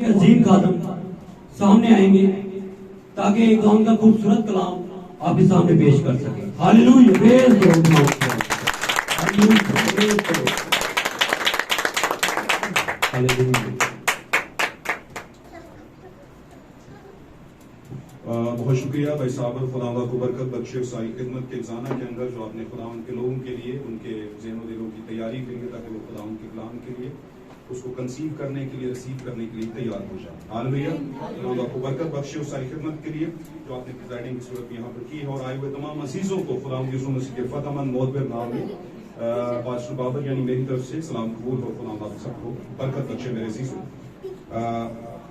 के अजीम खादम सामने आएंगे ताकि एक कौम का खूबसूरत कलाम आपके सामने पेश कर सके। Hallelujah, praise God, hallelujah. बहुत शुक्रिया भाई साहब, खुदावंद को बरकत बख्शे उस सारी खिदमत के ज़ाना के अंदर जो आपने खुदावंद के लोगों के लिए उनके ज़हन दिलों की तैयारी के लिए, ताकि वो खुदावंद के कलाम के लिए उसको कंसीव करने के लिए, रिसीव करने के लिए तैयार हो जाए। हालेलुया। खुदावंद को बरकत बख्शे उस सारी खिदमत के लिए जो आपने प्रिजाइडिंग की सूरत में यहाँ पर की है, और आए हुए तमाम अजीजों को खुदावंद यीशु मसीह के फतहमंद मोहब्बत नाम में पास्टर बाबर यानी मेरी तरफ से सलाम कबूल हो। खुदावंद आप सबको बरकत बख्शे मेरे अजीजों।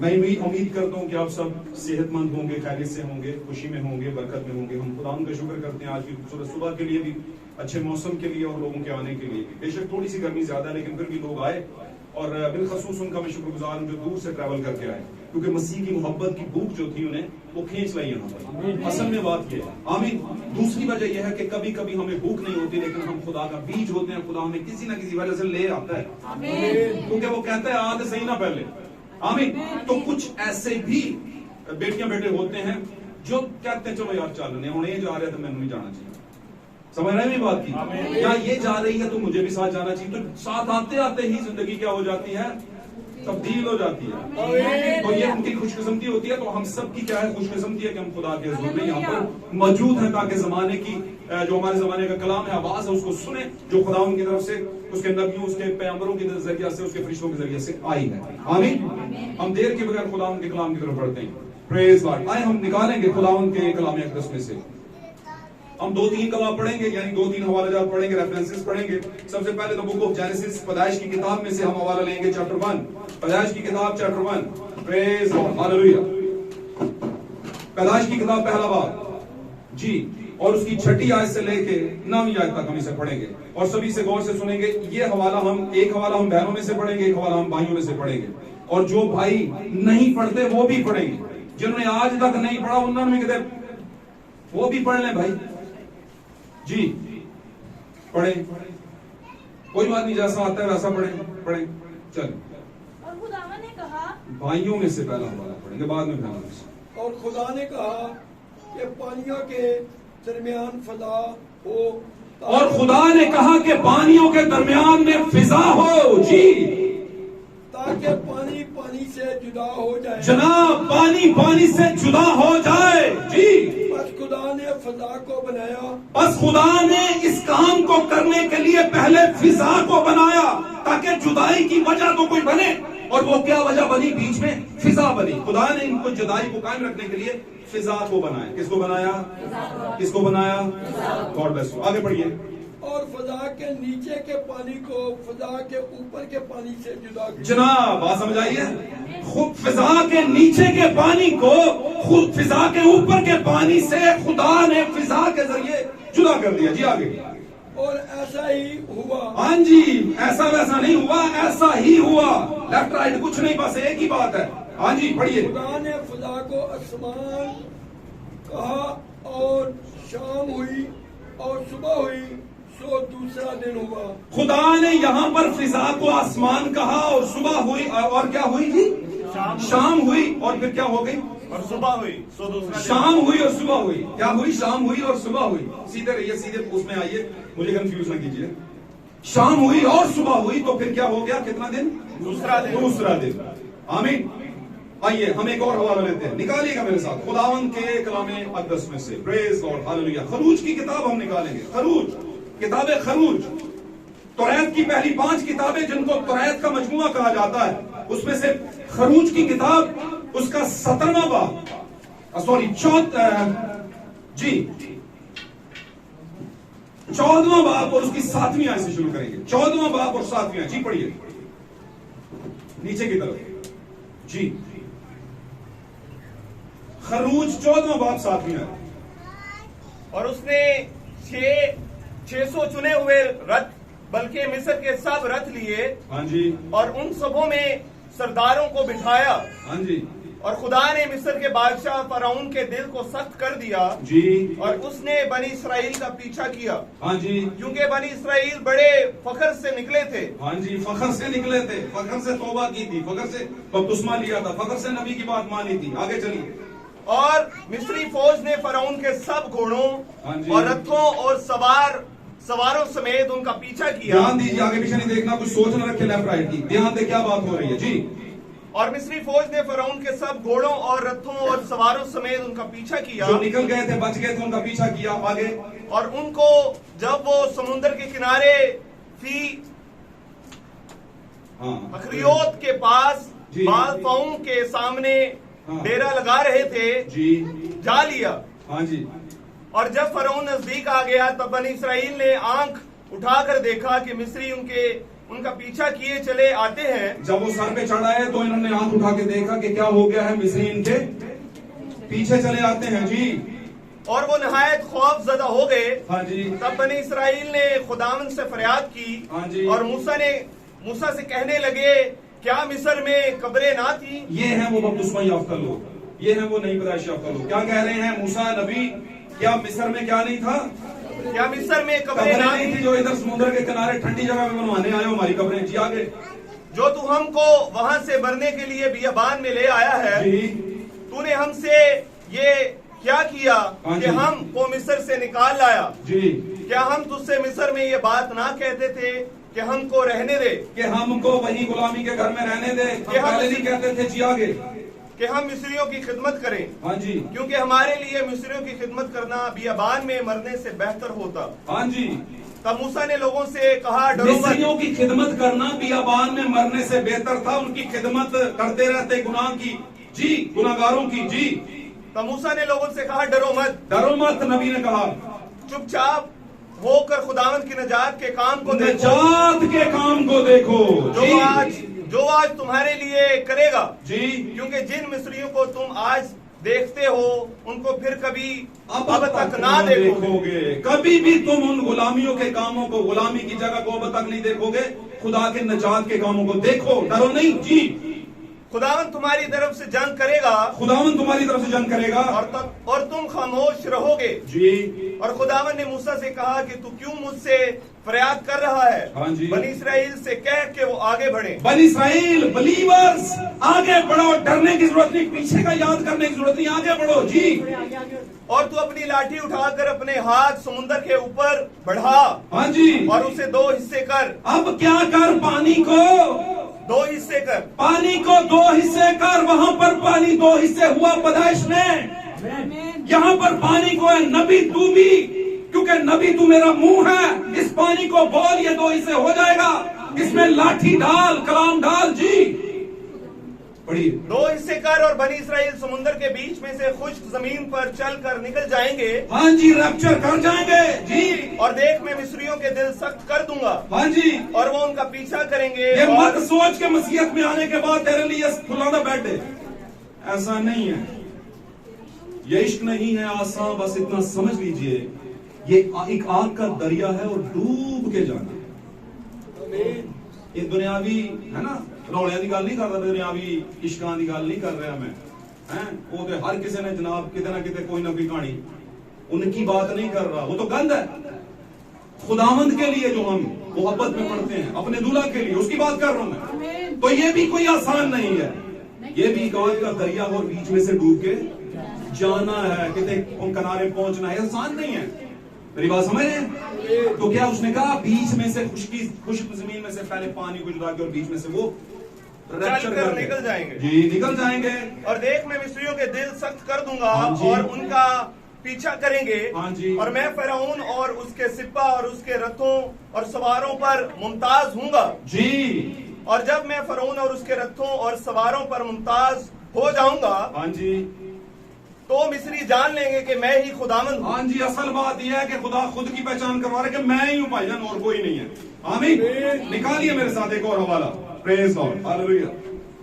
मैं उम्मीद करता हूँ कि आप सब सेहतमंद होंगे, खैरियत से होंगे, खुशी में होंगे, बरकत में होंगे। हम खुदावंद का शुक्र करते हैं आज की खूबसूरत सुबह के लिए भी, अच्छे मौसम के लिए और लोगों के आने के लिए भी। बेशक थोड़ी सी गर्मी ज्यादा है, लेकिन फिर भी लोग आए, और बिलखसूस उनका मैं शुक्रगुजार हूं जो दूर से ट्रैवल करके आए, क्योंकि मसीह की मोहब्बत की भूख जो थी उन्हें वो खींच लाई यहाँ पर। असल में बात यह है, आमीन। दूसरी वजह यह है कि कभी कभी हमें भूख नहीं होती, लेकिन हम खुदा का बीज होते हैं। खुदा हमें किसी ना किसी वजह से ले आता है, क्योंकि वो कहता है आते सही ना पहले, आमीन। तो कुछ ऐसे भी बेटियां बेटे होते हैं जो कहते हैं चलो यार चल नहीं, ये जा रहे तो मैंने नहीं जाना चाहिए। समझ रहे हैं बात की? या ये जा रही है तो मुझे भी साथ जाना चाहिए। तो साथ आते आते ही जिंदगी क्या हो जाती है, तब्दील हो जाती है। तो ये उनकी खुशकिस्मती होती है। तो हम सब की क्या है, खुशकिस्मती है कि हम खुदा के हुजूर में यहाँ पर मौजूद हैं, ताकि जमाने की जो हमारे जमाने का कलाम है, आवाज है, उसको सुने, जो खुदा उनकी तरफ से, उसके नबियों, उसके पैगंबरों के जरिए से, उसके फरिश्तों के जरिए से आई है। आमीन। हम देर के बगैर खुदा उनके कलाम की तरफ बढ़ते हैं। Praise God. आए हम निकालेंगे खुदा उनके कलाम अक़दस में से, हम 2-3 गवाह पढ़ेंगे, यानी 2-3 हवालाजात पढ़ेंगे, रेफरेंसेस पढ़ेंगे। सबसे पहले तो बुक ऑफ जेनेसिस, पैदाइश की किताब में से हम हवाला लेंगे, चैप्टर 1, पैदाइश की किताब चैप्टर 1। Praise God, hallelujah. पैदाइश की किताब पहला बाब जी, और उसकी 6ठी आयत से लेके 9वीं आयत तक हम इसे पढ़ेंगे, और सभी से गौर से सुनेंगे। ये हवाला हम, एक हवाला हम बहनों में से पढ़ेंगे, एक हवाला हम भाइयों में से पढ़ेंगे, और जो भाई नहीं पढ़ते वो भी पढ़ेंगे। जिन्होंने आज तक नहीं पढ़ा उन्होंने कहते वो भी पढ़ लें भाई जी, पढ़े, कोई बात नहीं, जैसा आता है वैसा पढ़े। चल, और खुदावन ने कहा, भाइयों में से पहला हवाला पढ़ेंगे, बाद में बहनों में से। और खुदा ने कहा कि पानियों के दरमियान फिजा हो, और खुदा ने कहा कि पानियों के दरमियान में फिजा हो जी, ताकि पानी पानी से जुदा हो जाए। जनाब, पानी पानी से जुदा हो जाए जी। बस खुदा ने फिजा को बनाया, बस खुदा ने इस काम को करने के लिए पहले फिजा को बनाया, ताकि जुदाई की वजह तो कोई बने। और वो क्या वजह बनी, बीच में फिजा बनी। खुदा ने इनको जुदाई को कायम रखने के लिए फिजा को बनाया। किसको बनाया? किसको बनाया? God bless you. आगे पढ़िए। और फिजा के नीचे के पानी को फिजा के ऊपर के पानी से जुदा किया। जनाब, बात समझ आई है? खुद फिजा के नीचे के पानी को खुद फिजा के ऊपर के पानी से खुदा ने फिजा के जरिए जुदा कर दिया जी। आगे। और ऐसा ही हुआ। हाँ जी, ऐसा वैसा नहीं हुआ, ऐसा ही हुआ। लेफ्ट राइट कुछ नहीं, बस एक ही बात है। हाँ जी, पढ़िए। खुदा ने फिजा को आसमान कहा, और शाम हुई और सुबह हुई, सो दूसरा दिन हुआ। खुदा ने यहाँ पर फिजा को आसमान कहा और सुबह हुई, और क्या हुई जी? शाम हुई, और फिर क्या हो गई? और सुबह हुई, सो दूसरा दिन। शाम हुई और सुबह हुई। क्या हुई? शाम हुई और सुबह हुई। सीधे रहिए, सीधे उसमें आइए, मुझे कंफ्यूज ना कीजिए। शाम हुई और सुबह हुई, तो फिर क्या हो गया? कितना दिन? दूसरा दिन। दूसरा दिन। आमीन। आइए हम एक और हवाला लेते हैं, निकालिएगा मेरे साथ खुदावन के कलामे अक़दस में से। Praise God, hallelujah. खरूज की किताब हम निकालेंगे। खरूज, किताबे खरूज, तौरात की पहली 5 किताबें जिनको तौरात का मजमुआ कहा जाता है, उसमें से खरूज की किताब, उसका 17वां बाब, सॉरी 14वां बाब और उसकी 7वीं आयत से शुरू करेंगे। 14वां बाब और 7वीं आयत जी, पढ़िए नीचे की तरफ जी। खरूज 14वां बाब 7वीं आयत। और उसने 600 चुने हुए रथ, बल्कि मिस्र के सब रथ लिए। हाँ जी। और उन सबों में सरदारों को बिठाया। हाँ जी। और खुदा ने मिस्र के बादशाह फराउन के दिल को सख्त कर दिया जी और उसने बनी इसराइल का पीछा किया, हाँ जी क्योंकि बनी इसराइल बड़े फखर से निकले थे। हाँ जी, फखर से निकले थे, फखर से तौबा की थी, फखर से बपतिस्मा लिया था, फखर से नबी की बात मानी थी। आगे चलिए। और मिस्री फौज ने फराउन के सब घोड़ों हाँ जी। और रथों और सवारों समेत उनका पीछा किया। ध्यान दीजिए, आगे पीछे नहीं देखना, कुछ सोच न रखे लेफ्ट राइट की, ध्यान दे क्या बात हो रही है जी। और मिस्री फौज ने फराउन के सब घोड़ों और रथों और सवारों समेत उनका पीछा किया, जो निकल गए थे, बच गए थे, उनका पीछा किया। आगे। और उनको जब वो समुद्र के किनारे फी हाँ अखरियोत के पास जी। बालफाउं के सामने हाँ। डेरा लगा रहे थे, जी जा लिया। हाँ जी। और जब फराउन नजदीक आ गया तब बनी इसराइल ने आंख उठाकर देखा कि मिस्री उनका पीछा किए चले आते हैं। जब वो सर पे चढ़ाए तो इन्होंने आंख उठा के देखा कि क्या हो गया है, मिस्री इनके पीछे चले आते हैं जी। और वो नहायत खौफजदा हो गए। हाँ जी। तब बनी इसराइल ने खुदावन से फरियाद की। हाँ जी। और मूसा से कहने लगे, क्या मिस्र में कब्रें ना थी? ये हैं वो बपतिस्मा याफ्ता लोग, ये हैं वो नई पैदाइश याफ्ता लोग। क्या कह रहे हैं मूसा नबी, क्या मिस्र में क्या नहीं था? क्या मिस्र में कब्रें कब्रें ना नहीं थी थी? जो इधर समुद्र के किनारे ठंडी जगह में बनवाने आए हो हमारी कब्रें जी। आगे। जो तू हमको वहां से मरने के लिए बियाबान में ले आया है, जी तूने हमसे ये क्या किया हाँ कि जी। हमको मिस्र से निकाल लाया? जी। क्या हम तुझसे मिस्र में ये बात ना कहते थे कि हमको रहने दे, कि हमको वही गुलामी के घर में रहने दे? कि हम पहले नहीं कहते थे जी। आगे। कि हम मिस्रियों की खिदमत करें, हाँ जी। क्योंकि हमारे लिए मिस्रियों की खिदमत करना बियाबान में मरने से बेहतर होता। हाँ जी। तब मूसा ने लोगों से कहा, डरो मत। मिस्रियों की खिदमत करना बियाबान में मरने से बेहतर था। उनकी खिदमत करते रहते गुनाह की जी, गुनाहगारों की जी। तब मूसा ने लोगों से कहा, डरो मत, डरो मत। नबी ने कहा चुपचाप होकर खुदावन की नजात के काम को देखो, निजात के काम को देखो जो आज तुम्हारे लिए करेगा जी। क्योंकि जिन मिस्रियों को तुम आज देखते हो उनको फिर कभी अब तक ना देखोगे। कभी भी तुम उन गुलामियों के कामों को, गुलामी की जगह को अब तक नहीं देखोगे। खुदा के निजात के कामों को देखो, डरो नहीं जी। खुदावन तुम्हारी तरफ से जंग करेगा, खुदावन तुम्हारी तरफ से जंग करेगा और तुम खामोश रहोगे जी। और खुदावन ने मूसा से कहा कि तू क्यों मुझसे फरियाद कर रहा है? हाँ जी। बनी इसराइल से कह के वो आगे बढ़े। बनी इसराइल बिलीवर्स आगे बढ़ो, डरने की जरूरत नहीं, पीछे का याद करने की जरूरत नहीं, आगे बढ़ो जी। और तू अपनी लाठी उठाकर अपने हाथ समुद्र के ऊपर बढ़ा हाँ जी। और उसे 2 हिस्से कर। अब क्या कर? पानी को 2 हिस्से कर। पानी को 2 हिस्से कर। वहां पर पानी 2 हिस्से हुआ पैदाइश में, यहाँ पर पानी को है नबी तू भी, क्योंकि नबी तू मेरा मुंह है। इस पानी को बोल, ये 2 हिस्से हो जाएगा। इसमें लाठी डाल, कलाम डाल जी। पढ़िए। 2 हिस्से कर और बनी इसराइल समुद्र के बीच में से खुश्क जमीन पर चलकर निकल जाएंगे। हाँ जी, रैप्चर कर जाएंगे जी। और देख मैं मिस्रियों के दिल सख्त कर दूंगा। हाँ जी। और वो उनका पीछा करेंगे। ये और मत सोच के मसीहत में आने के बाद तेरे लिए फुलाना बेड है, ऐसा नहीं है। ये इश्क नहीं है आसान, बस इतना समझ लीजिए, ये एक आग का दरिया है और डूब के जाना। ये दुनियावी है ना, रौलिया की गल नहीं कर रहा, दुनियावी इश्कां की गल नहीं कर रहा मैं, हैं वो तो हर किसी ने जनाब किते ना किते कोई ना कोई कहानी, उनकी बात नहीं कर रहा। वो तो गंद है खुदावंद के लिए जो हम मोहब्बत में पढ़ते हैं, अपने दूल्हा के लिए, उसकी बात कर रहा हूं मैं। तो ये भी कोई आसान नहीं है, ये भी आग का दरिया और बीच में से डूब के जाना है, कितने किनारे पहुंचना है, आसान नहीं है। मेरी बात समझ रहे हैं? तो क्या उसने कहा बीच में से खुश्क जमीन में से पहले पानी को जुड़ा के और बीच में से वो चलकर निकल जाएंगे जी, निकल जाएंगे। और देख मैं मिस्रियों के दिल सख्त कर दूंगा हाँ जी। और उनका पीछा करेंगे। हाँ जी। और मैं फिरौन और उसके सिपा और उसके रथों और सवारों पर मुमताज हूंगा जी। और जब मैं फिरौन और उसके रथों और सवारों पर मुमताज हो जाऊंगा, हाँ जी, तो मिस्री जान लेंगे कि मैं ही खुदावंद हूं। हाँ जी। असल बात यह है कि खुदा खुद की पहचान करवा रहा है कि मैं ही हूं भाईजान, और कोई नहीं है। आमीन। निकालिए मेरे साथ एक और हवाला, प्रेज लॉर्ड, हालेलुया।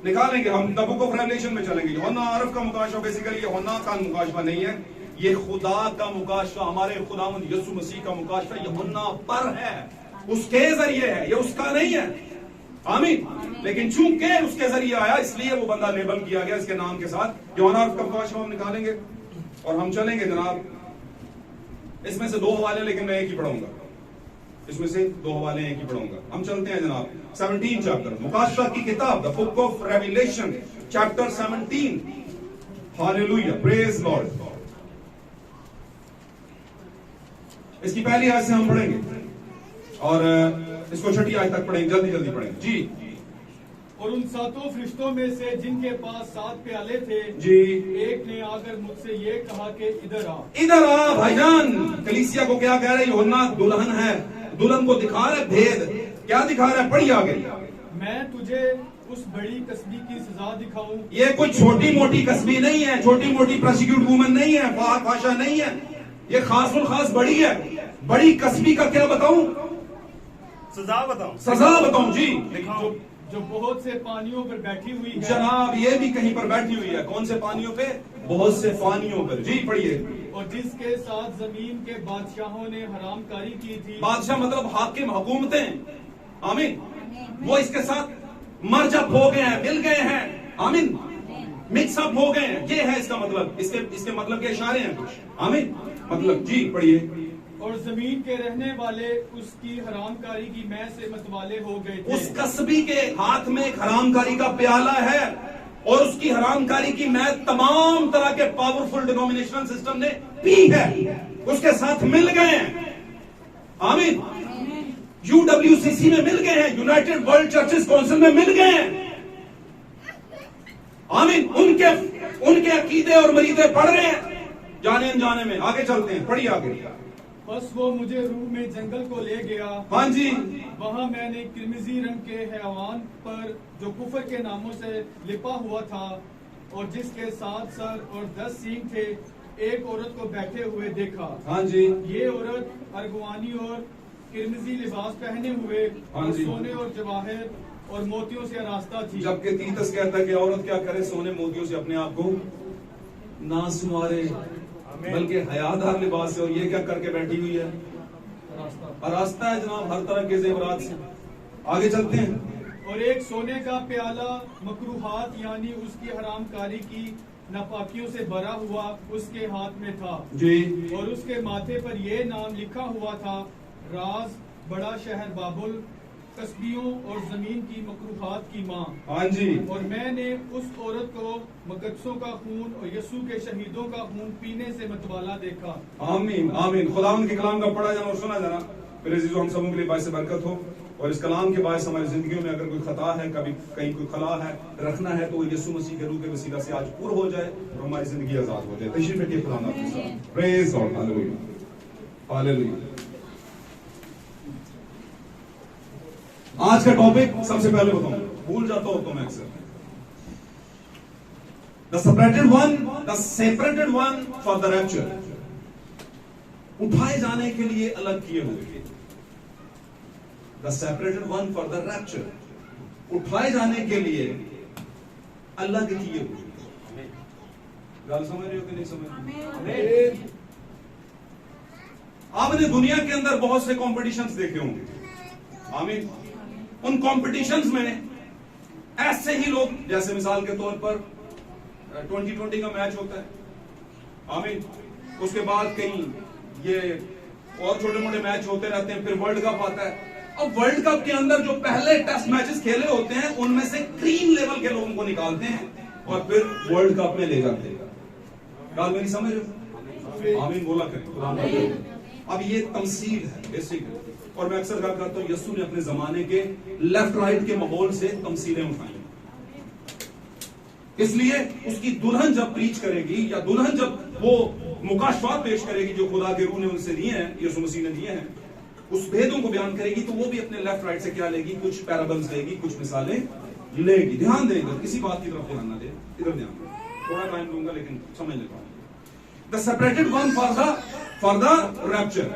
निकालेंगे हम द बुक ऑफ रेवलेशन में चलेंगे। यूहन्ना आरफ का मुकाशा बेसिकली यूहन्ना का मुकाशा नहीं है, ये खुदा का मुकाशा, हमारे खुदावंद यीशु मसीह का मुकाशा यूहन्ना पर है, उसके जरिए है, ये उसका नहीं है। आमीन। लेकिन चूंकि उसके जरिए आया इसलिए वो बंदा लेबल किया गया इसके नाम के साथ। यूहन्ना का 5वां हम निकालेंगे और हम चलेंगे जनाब। इसमें से 2 हवाले, लेकिन मैं एक ही पढ़ूंगा। इसमें से 2 हवाले एक ही पढ़ूंगा। हम चलते हैं जनाब 17 चैप्टर, मुकाशफा की किताब, the book of revelation chapter 17। Hallelujah, praise Lord. इसकी पहली आयत से हम पढ़ेंगे और इसको छठी आयत तक पढ़ेंगे, जल्दी जल्दी पढ़ेंगे जी। और उन 7 फरिश्तों में से जिनके पास 7 प्याले थे जी, एक ने आकर मुझसे ये कहा कि इधर आ। इधर आ भाईजान। कलीसिया को क्या कह रहे हैं? यूहन्ना दुल्हन है, दुल्हन को दिखा रहे भेद। क्या दिखा रहा है? पढ़िए आगे। मैं तुझे उस बड़ी कसबी की सजा दिखाऊं। ये कोई छोटी मोटी कसबी नहीं है, छोटी मोटी प्रोसिक्यूट वूमन नहीं है, भाषा नहीं है, ये खासुल खास बड़ी है। बड़ी कसबी का क्या बताऊं? सजा बताऊं? सजा बताऊं जी। दिखाओ। जो बहुत से पानियों पर बैठी हुई है। जनाब ये भी कहीं पर बैठी हुई है। कौन से पानियों पे? बहुत से पानियों पर जी। पढ़िए। और जिसके साथ जमीन के बादशाहों ने हरामकारी की थी। बादशाह मतलब हाकिम, हुकूमतें। आमीन। वो इसके साथ मर्जअप हो गए हैं, मिल गए हैं। आमीन। मिक्सअप हो गए हैं, ये है इसका मतलब। इसके मतलब के इशारे हैं कुछ। आमीन। मतलब जी पढ़िए। और जमीन के रहने वाले उसकी हरामकारी की मैं से मतवाले हो गए थे। उस कसबी के हाथ में एक हरामकारी का प्याला है और उसकी हरामकारी की मैं तमाम तरह के पावरफुल डिनोमिनेशनल सिस्टम ने पी है, उसके साथ मिल गए हैं। आमीन। UWCC में मिल गए हैं, यूनाइटेड वर्ल्ड चर्चेस काउंसिल में मिल गए हैं। आमीन। उनके अकीदे और मरीदे पढ़ रहे हैं जाने अनजाने में। आगे चलते हैं, पढ़िए आगे। बस वो मुझे रूह में जंगल को ले गया। हाँ जी। वहाँ मैंने किरमिजी रंग के हैवान पर जो कुफर के नामों से लिपा हुआ था और जिसके 7 सर और 10 सींग थे, एक औरत को बैठे हुए देखा। हाँ जी। ये औरत अर्गवानी और किरमिजी लिबास पहने हुए हाँ और जी। सोने और जवाहर और मोतियों से आरास्ता थी। जबकि तीतस कहता है कि औरत क्या करे? सोने मोतियों से अपने आप को ना संवारे, बल्कि हयादार लिबास है। और ये क्या करके बैठी हुई है? आरास्ता है जनाब, हर तरह के जेवरात से। आगे चलते हैं। और एक सोने का प्याला मकरूहात यानी उसकी हरामकारी की नापाकियों से भरा हुआ उसके हाथ में था जी। और उसके माथे पर यह नाम लिखा हुआ था, राज, बड़ा शहर बाबुल, कसबियों और जमीन की मकरूहात की माँ। हाँ जी। और मैंने उस औरत को मुकद्दसों का खून और यीशु के शहीदों का खून पीने से मतवाला देखा। आमीन आमीन। खुदावंद के कलाम का पढ़ा जाना और सुना जाना मेरे अजीजों हम सबों के लिए बाइस बरकत हो। और इस कलाम के बायस हमारी जिंदगियों में अगर कोई खता है, कभी कहीं कोई खला है, रखना है, तो वो यीशु मसीह के रूह के वसीला से आज पूरा हो जाए और हमारी जिंदगी आजाद हो जाए। तशरीफ रखिए खुदा आपके साथ। Praise God. Hallelujah hallelujah. आज का टॉपिक सबसे पहले बताऊं, भूल जाता हूं तो मैं अक्सर। The separated one for the rapture. उठाए जाने के लिए अलग किए हुए। The separated one for the rapture. उठाए जाने के लिए अलग किए हुए। गल समझ रहे हो कि नहीं समझ रहे? आपने दुनिया के अंदर बहुत से कॉम्पिटिशन्स देखे होंगे। आमीन। उन कॉम्पिटिशन्स में ऐसे ही लोग, जैसे मिसाल के तौर पर 2020 का मैच होता है। आमीन। उसके बाद कहीं ये और छोटे मोटे मैच होते रहते हैं, फिर वर्ल्ड कप आता है। अब वर्ल्ड कप के अंदर जो पहले टेस्ट मैचेस खेले होते हैं, उनमें से क्रीम लेवल के लोगों को निकालते हैं और फिर वर्ल्ड कप में ले जाते हैं। बात मेरी समझ रहे हो? आमीन बोला करें। अब ये तमसील है बेसिक। और मैं अक्सर बात करता हूं, यीशु ने अपने जमाने के लेफ्ट राइट के माहौल से तमसीलें उठाई। इसलिए उसकी दुल्हन जब प्रीच करेगी या दुल्हन जब वो मुकाशफात पेश करेगी जो खुदा के रूह ने उनसे दिए हैं, यीशु मसीह ने दिए हैं, उस भेदों को बयान करेगी, तो वो भी अपने लेफ्ट राइट से क्या लेगी? कुछ पैराबल्स लेगी, कुछ मिसालें लेगी। ध्यान दें इधर, किसी बात की तरफ ध्यान ना दे, इधर ध्यान दें। थोड़ा टाइम दूंगा लेकिन समझ लेता हूं। The separated one for the rapture.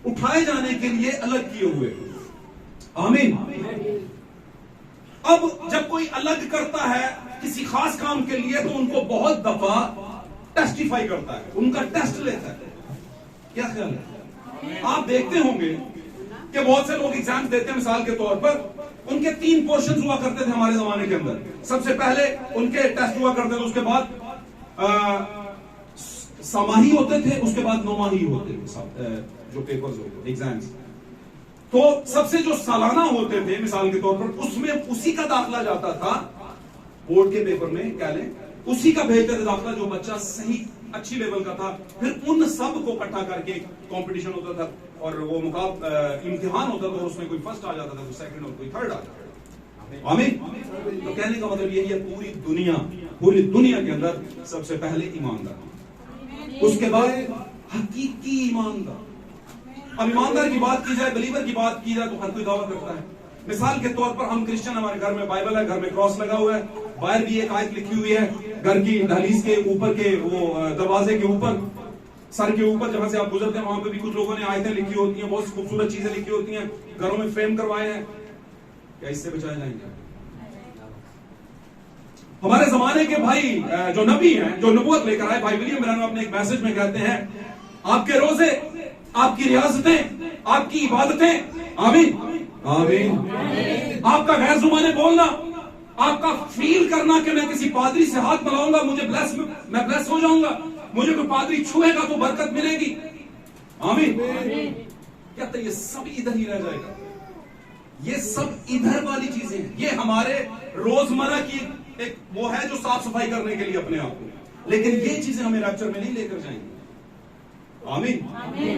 उठाए जाने के लिए अलग किए हुए। आमीन। अब जब कोई अलग करता है किसी खास काम के लिए, तो उनको बहुत दफा टेस्टिफाई करता है, उनका टेस्ट लेता है। क्या ख्याल है? आप देखते होंगे कि बहुत से लोग एग्जाम्स देते हैं, मिसाल के तौर पर उनके 3 पोर्शन हुआ करते थे हमारे जमाने के अंदर। सबसे पहले उनके टेस्ट हुआ करते थे, उसके बाद समाही होते थे, उसके बाद नौमाही होते थे जो पेपर्स होते थे एग्जाम्स। तो सबसे जो सालाना होते थे मिसाल के तौर पर, उसमें उसी का दाखिला जाता था बोर्ड के पेपर में, क्या लें, उसी का भेजते थे दाखिला जो बच्चा सही अच्छी लेवल का था। फिर उन सब को इकट्ठा करके कंपटीशन होता था और वो इम्तिहान होता था, उसमें कोई फर्स्ट आ जाता था, कोई सेकंड और कोई थर्ड आ जाता था। आमीन। तो कहने का मतलब यही है, पूरी दुनिया के अंदर सबसे पहले ईमानदार, उसके बाद हकीकी ईमानदार। अब ईमानदार की बात की जाए, बिलीवर की बात की जाए तो हर कोई दावा करता है। मिसाल के तौर पर हम क्रिश्चियन, हमारे घर में बाइबल है, घर में क्रॉस लगा हुआ है, बाहर भी एक आयत लिखी हुई है, घर की दहलीज के ऊपर के वो दरवाजे के ऊपर, सर के ऊपर जहां से आप गुजरते हैं वहां पे भी कुछ लोगों ने आयतें लिखी होती हैं, बहुत खूबसूरत चीजें लिखी होती हैं, घरों में फ्रेम करवाए हैं। क्या इससे बचाए जाएंगे? हमारे जमाने के भाई जो नबी हैं, जो नबूवत लेकर आए, भाई विलियम ब्रैनम अपने एक मैसेज में कहते हैं, आपके रोजे, आपकी रियासतें, आपकी इबादतें, आमीन आमीन, आपका गैर जुबाने बोलना, आपका फील करना कि मैं किसी पादरी से हाथ मिलाऊंगा, मैं ब्लेस हो जाऊंगा, मुझे कोई पादरी छुएगा तो बरकत मिलेगी, आमीन। कहते ये सब इधर ही रह जाएगा, ये सब इधर वाली चीजें हैं, ये हमारे रोजमर्रा की एक वो है जो साफ सफाई करने के लिए अपने आप को, लेकिन ये चीजें हमें रैप्चर में नहीं लेकर जाएंगे, आमीन।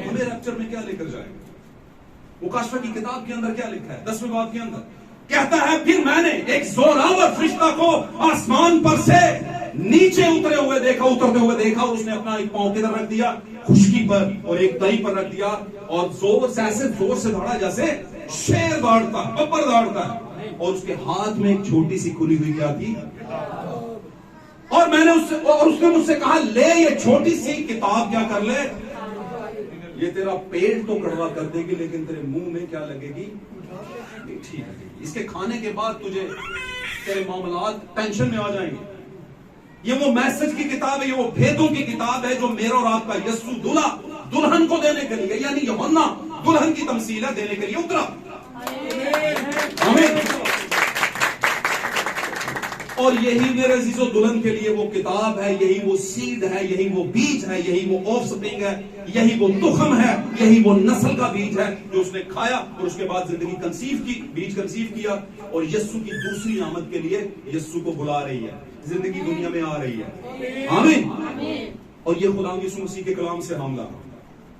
हमें रैप्चर में क्या लेकर जाएंगे? मुकाशफा की किताब के अंदर क्या लिखा है? 10वें बाब के अंदर कहता है, फिर मैंने एक जोरावर फरिश्ता को आसमान पर से नीचे उतरते हुए देखा, और उसने अपना एक पांव किधर रख दिया? खुशकी पर, और एक तरी पर रख दिया, और जोर से दौड़ा जैसे शेर दौड़ता, बब्बर दौड़ता है, और उसके हाथ में एक छोटी सी खुली हुई क्या थी? और उसने मुझसे कहा, ले ये छोटी सी किताब क्या कर ले, ये तेरा पेट तो कड़वा कर देगी, लेकिन तेरे मुंह में क्या लगेगी? मीठी लगेगी। इसके खाने के बाद तुझे तेरे मामलात टेंशन में आ जाएंगे। ये वो मैसेज की किताब है, ये वो भेदों की किताब है जो मेरा और आपका यस्सु दुल्हन को देने के लिए, यानी यूहन्ना दुल्हन की तमसील है, देने के लिए उतरा। आमीन। और यही मेरे अजीजों दुल्हन के लिए वो किताब है, यही वो सीड है, यही वो बीज है, यही वो ऑफस्प्रिंग है, यही वो तुखम है, यही वो नस्ल का बीज है जो उसने खाया और उसके बाद जिंदगी बीज कंसीव किया, और यस्सु की दूसरी आमद के लिए यस्सु को बुला रही है, जिंदगी दुनिया में आ रही है, आमीन। और ये खुदा यीशु मसीह के कलाम से हामला,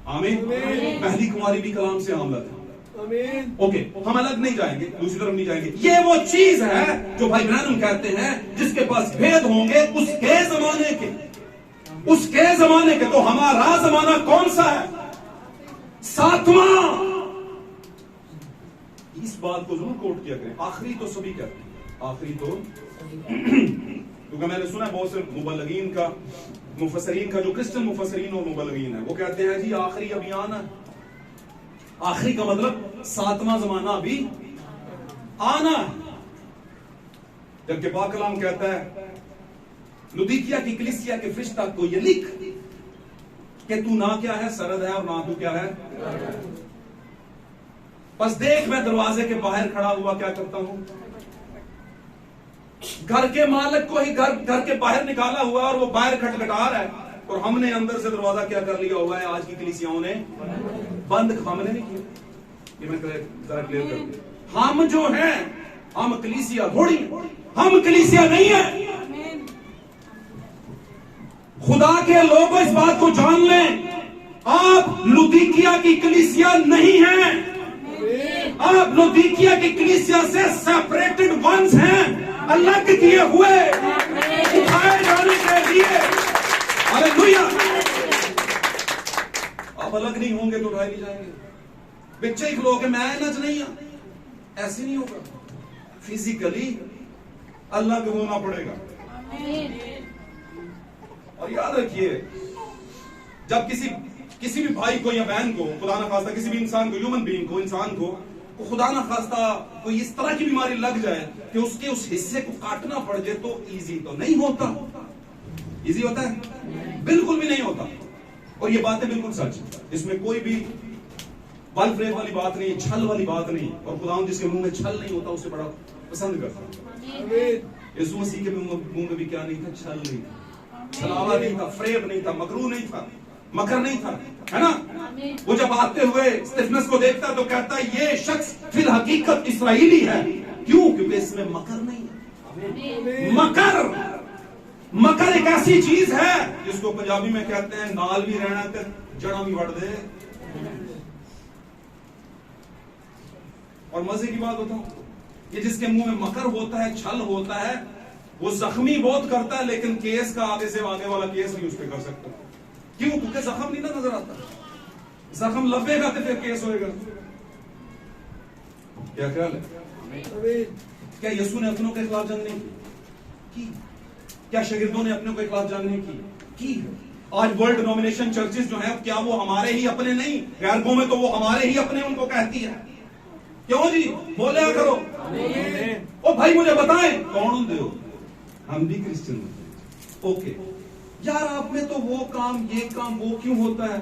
आमीन। पहली कुमारी भी कलाम से हामला था, ओके। हम अलग नहीं जाएंगे, दूसरी तरफ नहीं जाएंगे। ये वो चीज है जो भाई ब्रैनम कहते हैं, जिसके पास भेद होंगे उसके जमाने के। तो हमारा जमाना कौन सा है? 7वां। इस बात को जरूर कोट किया करें। आखिरी तो सभी कहते हैं, आखिरी तो क्योंकि मैंने सुना बहुत से मुफस्सरीन का जो क्रिश्चियन मुफस्सरीन और मुबल्लिगीन है, वो कहते हैं जी आखिरी अभियान है। आखिरी का मतलब 7वां जमाना अभी आना है। जबकि पाक कलाम कहता है, लुदीकिया की कलीसिया के फरिश्ता को ये लिख कि तू ना क्या है? सरद है, और ना तू क्या है? बस देख, मैं दरवाजे के बाहर खड़ा हुआ क्या करता हूं? घर के मालिक को ही घर के बाहर निकाला हुआ, और वो बाहर खटखटा रहा है, और हमने अंदर से दरवाजा क्या कर लिया हुआ है? आज की कलीसियाओं ने बंद। हमने नहीं किया, ये मैं जरा क्लियर कर दूं। हम जो हैं, हम कलीसिया थोड़ी, हम कलीसिया नहीं है। खुदा के लोग इस बात को जान लें, आप लुदीकिया की कलीसिया नहीं हैं। आप लुदीकिया की कलीसिया से सेपरेटेड वंस हैं, अलग किए हुए, उठाए जाने के लिए। हालेलुया। आप अलग नहीं होंगे तो उठाए नहीं जाएंगे। बच्चे ही लोग मैं नच नहीं, ऐसे नहीं होगा। फिजिकली अलग होना पड़ेगा। और याद रखिए, जब किसी भी भाई को या बहन को, खुदा ना खास्ता किसी भी इंसान को, ह्यूमन बीइंग को, इंसान को खुदा ना खास्ता कोई इस तरह की बीमारी लग जाए कि उसके उस हिस्से को काटना पड़ जाए, तो इजी तो नहीं होता। इजी होता है? बिल्कुल भी नहीं होता। और ये बातें बिल्कुल सच, इसमें कोई भी बल फ्रेब वाली बात नहीं, छल वाली बात नहीं। और खुदावंद जिसके मुंह में छल नहीं होता उसे बड़ा पसंद करता है। आमीन। यीशु मसीह के मुंह में भी क्या नहीं था? छल नहीं था, छलावा नहीं था, फ्रेब नहीं था, मकरू नहीं था, मकर नहीं था, है ना? वो जब आते हुए स्तिफनस को देखता तो कहता है ये शख्स फिल हकीकत इस्राएली है। क्यों? क्योंकि इसमें मकर नहीं है। मकर एक ऐसी चीज है जिसको पंजाबी में कहते हैं नाल भी रहना ते जड़ा भी वड़ दे। और मजे की बात बताऊं, ये जिसके मुंह में मकर होता है, छल होता है, वो जख्मी बहुत करता है, लेकिन केस का आगे से आने वाला केस नहीं उस पर कर सकता। क्यों? क्योंकि जख्म नहीं ना नजर आता। जख्म लपेगा तो फिर केस होएगा। क्या ख्याल है? क्या यीशु ने अपनों के खिलाफ जंग नहीं की? क्या शागिर्दों ने अपनों के खिलाफ जंग नहीं की? आज वर्ल्ड डिनोमिनेशन चर्चेस जो है, क्या वो हमारे ही अपने नहीं? गैर में तो वो हमारे ही अपने उनको कहती है। क्यों जी? बोले करो। ओ भाई मुझे बताएं कौन होंगे हो? हम भी क्रिश्चियन होते हैं। ओके यार, आप में तो वो काम ये काम वो क्यों होता है?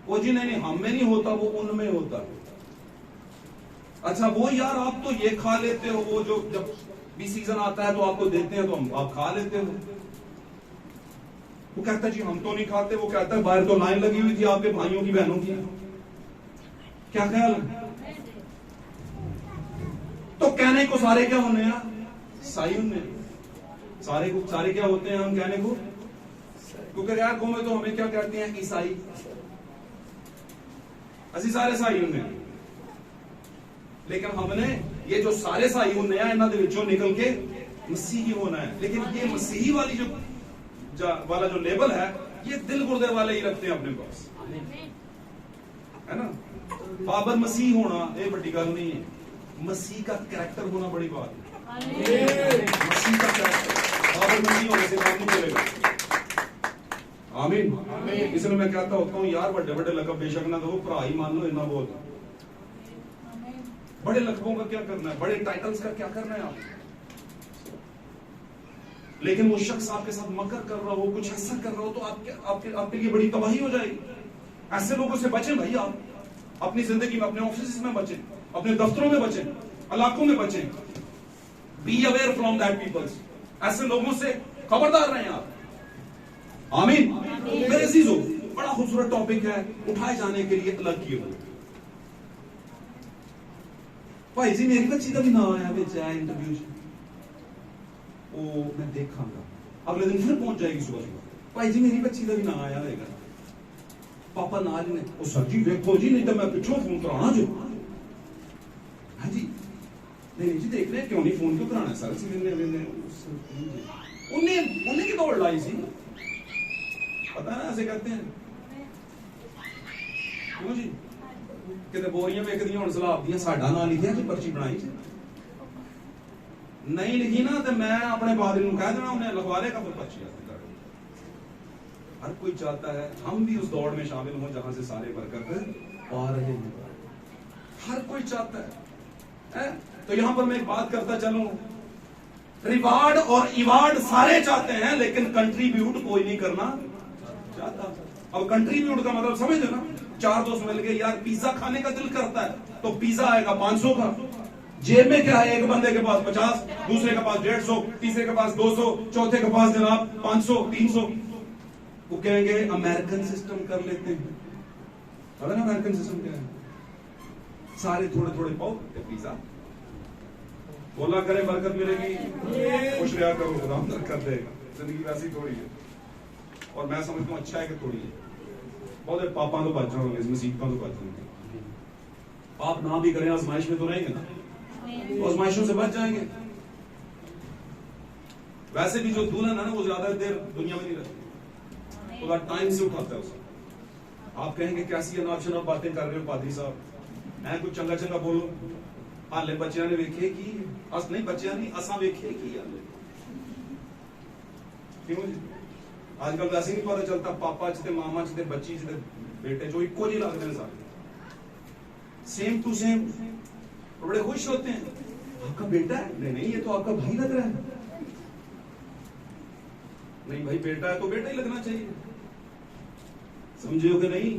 वो जी नहीं, हम में नहीं होता, वो उनमें होता है। अच्छा वो यार आप तो ये खा लेते हो, वो जो जब भी सीजन आता है तो आपको देते हैं तो आप खा लेते हो। वो कहता है जी हम तो नहीं खाते। वो कहता है बाहर तो लाइन लगी हुई थी आपके भाइयों की बहनों की। क्या ख्याल है? तो कहने को सारे क्या होने हैं? ईसाई होने। सारे क्या होते हैं? हम कहने को, क्योंकि गैर कौम में तो हमें क्या कहते हैं? ईसाई। असि सारे ईसाई होने, लेकिन हमने ये जो सारे ईसाई होने हैं इन्होंने विचों निकल के मसीही होना है। लेकिन ये मसीही वाली वाला जो लेबल है, ये दिल गुर्दे वाले ही रखते हैं अपने पास, है ना? बाबर मसीह होना ये बड़ी गल नहीं है। मसीह का कैरेक्टर होना बड़ी बात है। मसीह का कैरेक्टर, बाबर मसीह होने से काम नहीं चलेगा। आमीन। इसलिए मैं कहता होता हूँ यार, बड़े बड़े लकब बेशक ना दो, भरा ही मान लो, इतना बोल। बड़े लकबों का क्या करना है? बड़े टाइटल्स का क्या करना है आप? लेकिन वो शख्स आपके साथ मकर कर रहा हो, कुछ ऐसा कर रहा हो, तो आपके लिए बड़ी तबाही हो जाएगी। ऐसे लोगों से बचें भाई। आप अपनी जिंदगी में, अपने ऑफिस में बचें, अपने दफ्तरों में बचें, इलाकों में बचें। Be aware from that peoples. ऐसे लोगों से खबरदार रहें आप। आमीन। मेरे अजीजों, बड़ा खूबसूरत टॉपिक है, उठाए जाने के लिए अलग किए हुए। भाई जी मेरी बच्ची का भी ना आया इंटरव्यू से, वो मैं देखांगा। अगले दिन फिर पहुंच जाएगी सुबह सुबह। भाई जी मेरी बच्ची का भी ना आया होगा। पापा ना जी ने, ओ सर जी देखो जी, नहीं तो मैं पिछों फोन कराना जो। हाँ जी नहीं जी देख रहे क्यों नहीं, फोन क्यों कराना सर? उन्हें की दौड़ लाई सी, पता ना ऐसे कहते हैं। क्यों जी? कितने बोरियां वेखदियां हुण सलाब दियां, साडा नाम लिखिया जी, पर्ची बनाई जी। नहीं लिखी ना तो मैं अपने पादरी को कह देना, उन्हें लिखवा लेगा फिर पर्ची। हर कोई चाहता है हम भी उस दौड़ में शामिल हों जहां से सारे बरकत पा रहे हैं। हर कोई चाहता है। तो यहां पर मैं एक बात करता चलूं, रिवार्ड और इवार्ड सारे चाहते हैं, लेकिन कंट्रीब्यूट कोई नहीं करना चाहता। अब कंट्रीब्यूट का मतलब समझ ना, चार दोस्त मिल गए, यार पिज्जा खाने का दिल करता है तो पिज्जा आएगा 500 का। जेब में क्या है? एक बंदे के पास 50, दूसरे के पास 150, तीसरे के पास 200, चौथे के पास जनाब 500, 300। वो कहेंगे अमेरिकन सिस्टम कर लेते हैं। पता ना अमेरिकन सिस्टम क्या है? सारे थोड़े थोड़े पाओ पिज्जा। बोला करे बरकत मिलेगी, खुश रहा करो, खुदा बरकत देगा। जिंदगी वैसी थोड़ी है, और मैं समझता हूँ अच्छा है कि थोड़ी है। बहुत पापा तो बच जाओगे, मुसीबतों तो बच जाओगे। पाप ना भी करें, आजमाइश में तो रहेंगे ना, तो आजमाइशों से बच जाएंगे। वैसे भी जो दुल्हन है ना, वो ज्यादा देर दुनिया में नहीं रहती, तो टाइम से उठाता है उसे। आप कहेंगे कैसी अनाप शनाप बातें कर रहे हो पादरी साहब, मैं कुछ चंगा चंगा बोलो। हाले बच्चों ने वेखे की, अस नहीं बच्चों नहीं, असा वेखे की। क्यों जी? आजकल वैसे नहीं पता चलता, पापा च मामा च बच्ची च बेटे जो इको जी लगते हैं, सारे सेम टू सेम। बड़े खुश होते हैं, आपका बेटा है? नहीं नहीं, ये तो आपका भाई लग रहा है। नहीं भाई बेटा है तो बेटा ही लगना चाहिए। समझे हो कि नहीं?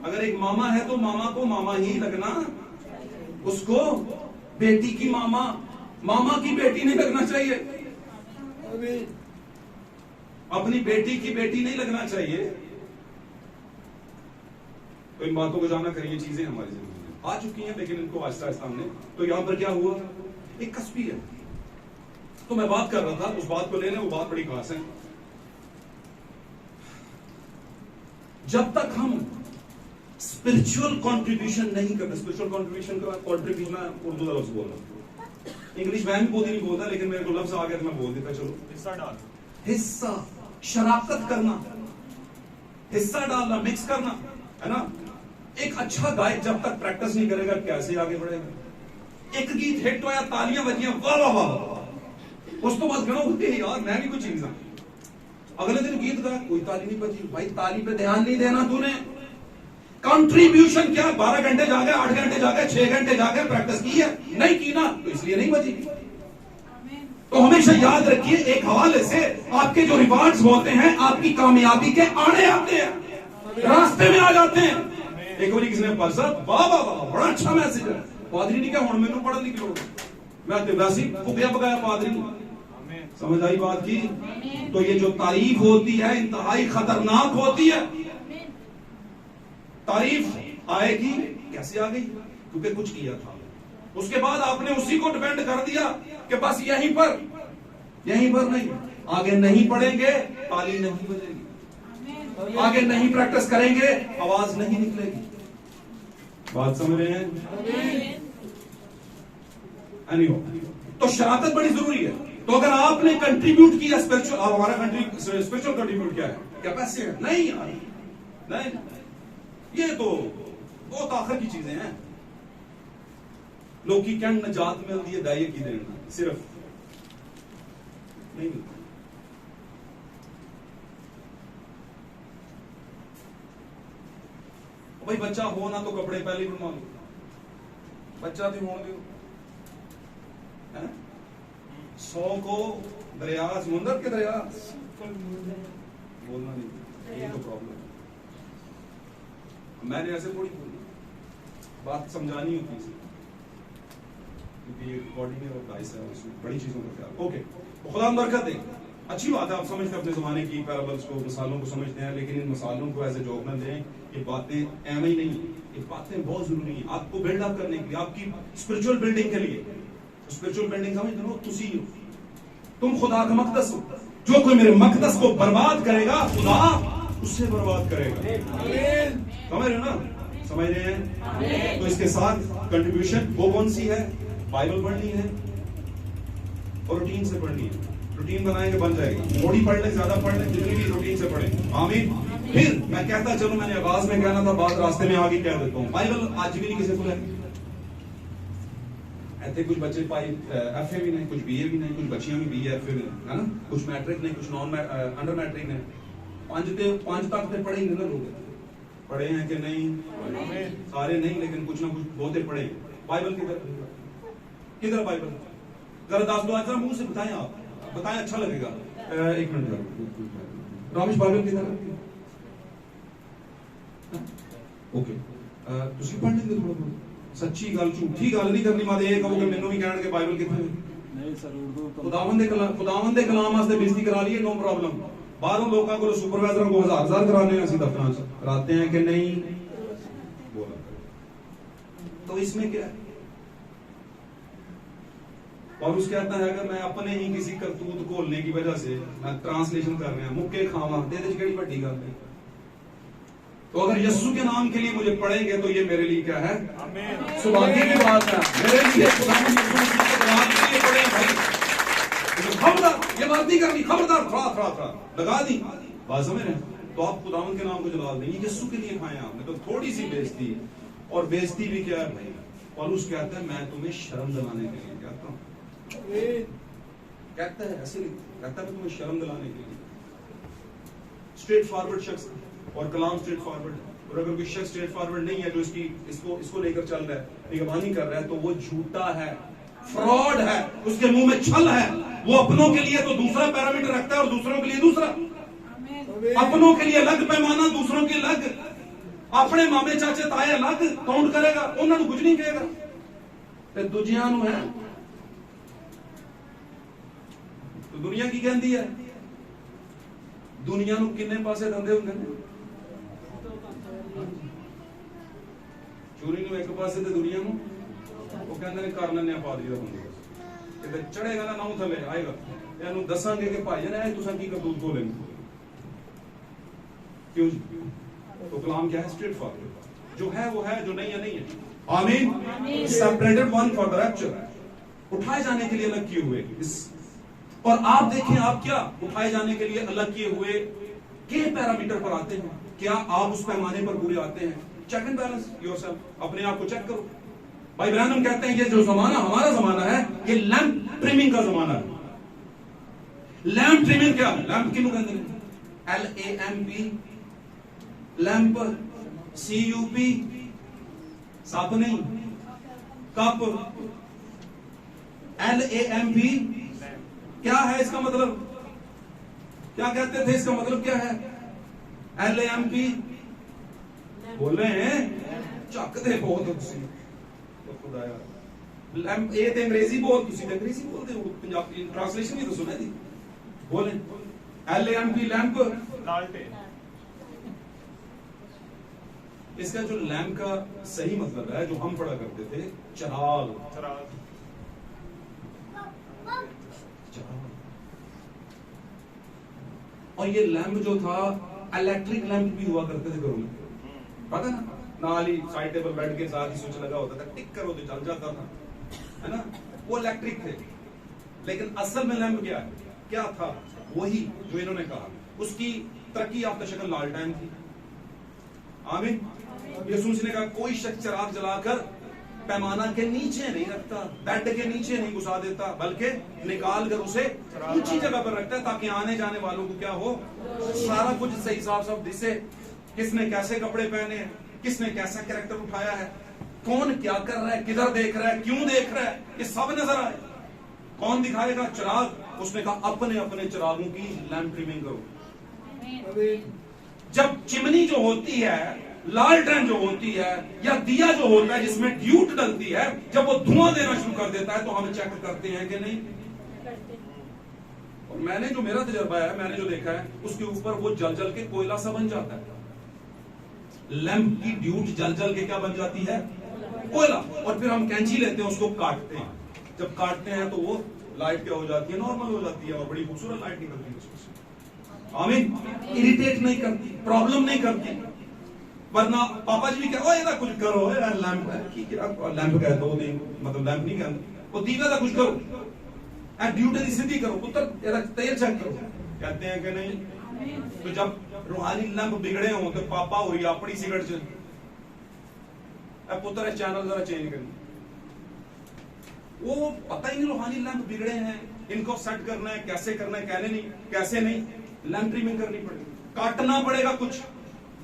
अगर एक मामा है तो मामा को मामा ही लगना, उसको बेटी की मामा की बेटी नहीं लगना चाहिए, अपनी बेटी की बेटी नहीं लगना चाहिए। तो इन बातों को जाना करिए, चीजें हमारी जिंदगी में आ चुकी हैं, लेकिन इनको आहिस्ता आहिस्ता हमने, तो यहां पर क्या हुआ, एक कसबी है। तो मैं बात कर रहा था, उस बात को लेने, वो बात बड़ी खास है। जब तक हम स्पिरिचुअल कंट्रीब्यूशन नहीं करते, स्पिरिचुअल कंट्रीब्यूशन का कंट्रीब्यूशन उर्दू लफ्ज बोल रहा हूं, इंग्लिश मैं भी बहुत नहीं बोलता, लेकिन मेरे को लफ्ज आ गया तो मैं बोल देता। चलो, हिस्सा डाल, हिस्सा, शराकत करना, हिस्सा डालना, मिक्स करना, है ना। एक अच्छा गायक जब तक प्रैक्टिस नहीं करेगा कैसे आगे बढ़ेगा। एक गीत हिट होया, तालियां बजियां, वाह वाह वाह, उस तो बात करो यार मैं भी कुछ इंसान, अगले दिन गीत गाया, कोई ताली नहीं बजी। भाई ताली पे ध्यान नहीं देना तूने। कंट्रीब्यूशन क्या, 12 घंटे जागे, 8 घंटे जागे, 6 घंटे जागे प्रैक्टिस की है, नहीं की ना, तो इसलिए नहीं बजी। तो हमेशा याद रखिए, एक हवाले से आपके जो रिवार्ड्स होते हैं आपकी कामयाबी के आने आते हैं, रास्ते में आ जाते हैं। एक बार किसी ने पढ़ा, वाह वाह वाह, बड़ा अच्छा मैसेज है, पादरी ने क्या हुण मैनू पढ़ने की लोड़, मैं तो वैसे ही भुगया बगाया पादरी। समझ आई बात की? तो ये जो तारीफ होती है इंतहाई खतरनाक होती है। तारीफ आएगी, कैसे आ गई? क्योंकि कुछ किया था, उसके बाद आपने उसी को डिपेंड कर दिया कि बस यहीं पर नहीं, आगे नहीं पढ़ेंगे ताली नहीं बजेगी, आगे नहीं प्रैक्टिस करेंगे आवाज नहीं निकलेगी। बात समझ रहे हैं? तो शराकत बड़ी जरूरी है। तो अगर आपने कंट्रीब्यूट किया स्पिरिचुअल, अब हमारा स्पिरिचुअल कंट्रीब्यूट क्या है, क्या पैसे है? नहीं यार, नहीं, ये तो बहुत आखिर की चीजें हैं। लोग की क्या नजात मिलती है दाइये की देना, सिर्फ नहीं मिलती। भाई बच्चा हो ना तो कपड़े पहले बनवा लो, बच्चा भी होने दो, 100 को दरिया समुंदर के दरिया बोलना नहीं, यही तो प्रॉब्लम है। मैंने ऐसे थोड़ी बोली, बात समझानी होती है, क्योंकि ये रिकॉर्डिंग है और गाइस है, उसमें बड़ी चीजों का ख्याल। ओके, तो खुदा बरकत दे। अच्छी बात है, आप समझते हैं अपने जमाने की पैराबल्स को, मिसालों को समझते हैं, लेकिन इन मिसालों को ऐसे जोक न दें। ये बातें एम ही नहीं, ये बातें बहुत जरूरी है आपको बिल्डअप करने के लिए, आपकी स्पिरिचुअल बिल्डिंग के लिए। स्पिरिचुअल बिल्डिंग समझते हो, तुसी हो, तुम खुदा का मकदस हो। जो कोई मेरे मकदस को बर्बाद करेगा, खुदा उससे बर्बाद करेगा। समझ रहे हो ना? समझ रहे हैं? तो इसके साथ कंट्रीब्यूशन वो कौन सी है? बाइबल पढ़नी है और रूटीन से पढ़नी है। रूटीन बनाएंगे बन जाएगी, थोड़ी पढ़ लें, ज्यादा पढ़ लें, जितनी भी रूटीन से पढ़ें। आमीन। फिर मैं कहता चलूं, मैंने आगाज में कहना था, बात रास्ते में आगे कह देता हूं। बाइबल आज भी नहीं किसी को है, ऐसे कुछ बच्चे एफए भी नहीं, कुछ बीए भी नहीं, कुछ बच्चियां भी बीए एफए भी नहीं, है ना, कुछ मैट्रिक नहीं, कुछ नॉन अंडर मैट्रिक नहीं। 5 तक तो पढ़े ही ना लोग, पढ़े हैं कि नहीं? सारे नहीं, लेकिन कुछ ना कुछ बहुते पढ़े। बाइबल किधर बाइबल? जरा दास दो आजा मुंह से बताएं, आप बताएं, अच्छा लगेगा। 1 मिनट रामेश, बाइबल किधर है? ओके, तुसी पढ़ लेंगे थोड़ा बहुत, सच्ची गल झूठी गल नहीं करनी। मत ये कहो कि मैनू भी कहणगे बाइबल कित्थे नहीं सर, उर्दू खुदावंद दे कलाम वास्ते बेइज्जती करा लिए, नो प्रॉब्लम। बाहरों लोगों को सुपरवाइजर को 1000 कराने हैं, दफ्तरां से कराते हैं कि नहीं? बोला तो इसमें क्या है? और उसके कहता है अगर मैं अपने ही किसी करतूत घोलने की वजह से मैं ट्रांसलेशन कर रहे हैं मुक्के खावा दे केड़ी बड़ी गल है। तो अगर यीशु के नाम के लिए मुझे पढ़ेंगे तो ये मेरे लिए क्या है? सौभाग्य की बात है मेरे लिए। खबरदार, ये बात नहीं करनी, खबरदार, थोड़ा लगा दी बात, समझ रहे? तो आप खुदावंद के नाम को जलाल देंगे, यीशु के लिए खाएं आपने, तो थोड़ी सी बेइज्जती। और बेइज्जती भी क्या है भाई? पौलुस कहता है मैं तुम्हें शर्म दिलाने के लिए कहता हूं, कहता है ऐसे कहता है मैं तुम्हें शर्म दिलाने के लिए। स्ट्रेट फॉरवर्ड शख्स और कलाम स्ट्रेट फॉरवर्ड है, और अगर कोई शख्स स्ट्रेट फॉरवर्ड नहीं है जो इसको लेकर चल रहा है, निगरानी कर रहा है, तो वो झूठा है, फ्रॉड है, उसके मुंह में छल है। वो अपनों के लिए तो दूसरा पैरामीटर रखता है और दूसरों के लिए दूसरा। अपनों के लिए अलग पैमाना, दूसरों के अलग, अपने मामे चाचे ताए अलग काउंट करेगा, उन्होंने कुछ नहीं कहेगा ते दूजियां नूं है तो दुनिया की कहती है। दुनिया नूं किन्ने पासे धंधे हुंदे ने, चोरी नूं एक पासे ते दुनिया नूं वो कहंदे ने कर लैने पादरी दा बंदोबस्त, किते चढ़ेगा ना नाउ थले आएगा ਇਹਨੂੰ ਦੱਸਾਂਗੇ कि भाई ने तुसा की करतूत को लेंगे क्यों जी? तो कलाम क्या है? स्ट्रेट फॉरवर्ड, जो है वो है, जो नहीं है नहीं है। आमीन। Separated one for the rapture, उठाए जाने के लिए अलग किए हुए इस, और आप देखें आप क्या उठाए जाने के लिए अलग किए हुए के पैरामीटर पर आते हैं? क्या आप उस पैमाने पर पूरे आते हैं? चेक एंड बैलेंस योरसेल्फ, अपने आप को चेक करो। भाई ब्रैनम कहते हैं ये जो जमाना हमारा जमाना है ये लैंप ट्रिमिंग का जमाना है। लैंप ट्रिमिंग क्या? लैंप किनु कहते हैं? LAMP, लैंप, CUP, साप नहीं, कप, LAMP क्या है इसका मतलब? क्या कहते थे इसका मतलब क्या है? LAMP बोल रहे हैं चकते बहुत तो खुदाया लैंप ये ते अंग्रेजी बोल, तुसी ते अंग्रेजी बोलते हो, पंजाबी ट्रांसलेशन भी तो सुना थी, बोले LAMP लैंप लालटेन। इसका जो लैंप का सही मतलब है जो हम पढ़ा करते थे चिराग। चराग। और ये लैंप जो था इलेक्ट्रिक लैंप भी हुआ करते थे घरों में, पता ना, नाल ही साइड टेबल बेड के साथ ही स्विच लगा होता था, टिक करो तो चल जाता था, है ना, वो इलेक्ट्रिक थे। लेकिन असल में लैंप क्या है? क्या था? वही जो इन्होंने कहा, उसकी तरक्की याफ्ता शक्ल लालटेन थी। आमीन। यीशु ने कहा कोई शख्स चिराग जलाकर पैमाना के नीचे नहीं रखता, बेड के नीचे नहीं घुसा देता, बल्कि निकाल कर उसे ऊंची जगह पर रखता है ताकि आने जाने वालों को क्या हो, सारा कुछ सही हिसाब से दिसे, किसने कैसे कपड़े पहने हैं, किसने कैसा कैरेक्टर उठाया है, कौन क्या कर रहा है, किधर देख रहा है, क्यों देख रहा है, ये सब नजर आए। कौन दिखाएगा? चिराग। उसने कहा अपने अपने चिरागों की लैंप ट्रिमिंग करो। जब चिमनी जो होती है, लालटेन जो होती है, या दिया जो होता है जिसमें ड्यूट डलती है, जब वो धुआं देना शुरू कर देता है तो हम चेक करते हैं कि नहीं। और मैंने जो मेरा तजर्बा है, मैंने जो देखा है, उसके ऊपर वो जल जल के कोयला सा बन जाता है। लैंप की ड्यूट जल जल के क्या बन जाती है? कोयला। और फिर हम कैंची लेते हैं, उसको काटते हैं, जब काटते हैं तो वो लाइट क्या हो जाती है? नॉर्मल हो जाती है, और बड़ी खूबसूरत लाइट निकलती है उसमें। आमीन। इरिटेट नहीं करती, प्रॉब्लम नहीं करती। वरना पापा जी भी क्या ओ कुछ करो यार, लैंप है की क्या लैंप कह दो नहीं, मतलब लैंप नहीं कहते, वो दीवा का कुछ करो, ए ड्यूटी सीधी करो, पुत्र तेरा तेल चेक करो, कहते हैं कि नहीं। तो जब रूहानी लैंप बिगड़े हो तो पापा हो या अपनी सिगरेट च पुत्र चैनल जरा चेंज करना, वो पता ही नहीं रूहानी लैंप बिगड़े हैं, इनको सेट करना है, कैसे करना है, कहने नहीं, कैसे नहीं, लैंप ट्रिमिंग करनी पड़ेगी, काटना पड़ेगा। कुछ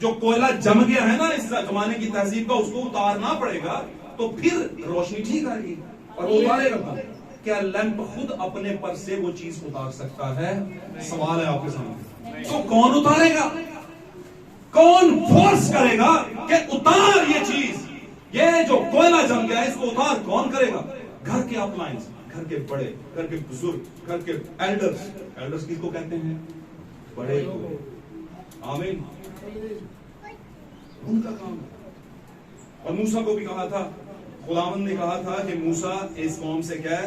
जो कोयला जम गया है ना इस जमाने की तहजीब का, उसको उतारना पड़ेगा, तो फिर रोशनी ठीक आएगी। और वो उतारेगा कौन? क्या लैंप खुद अपने पर से वो चीज उतार सकता है? सवाल है आपके सामने। तो कौन उतारेगा? कौन फोर्स करेगा कि उतार ये चीज, ये जो कोयला जम गया इसको उतार कौन करेगा? घर के अपलायंस, घर के बड़े, घर के बुजुर्ग, घर के एल्डर्स। एल्डर्स किसको कहते हैं? बड़े लोग। आमीन। उनका काम है। और मूसा को भी कहा था, खुदावंद ने कहा था कि मूसा इस कौम से कह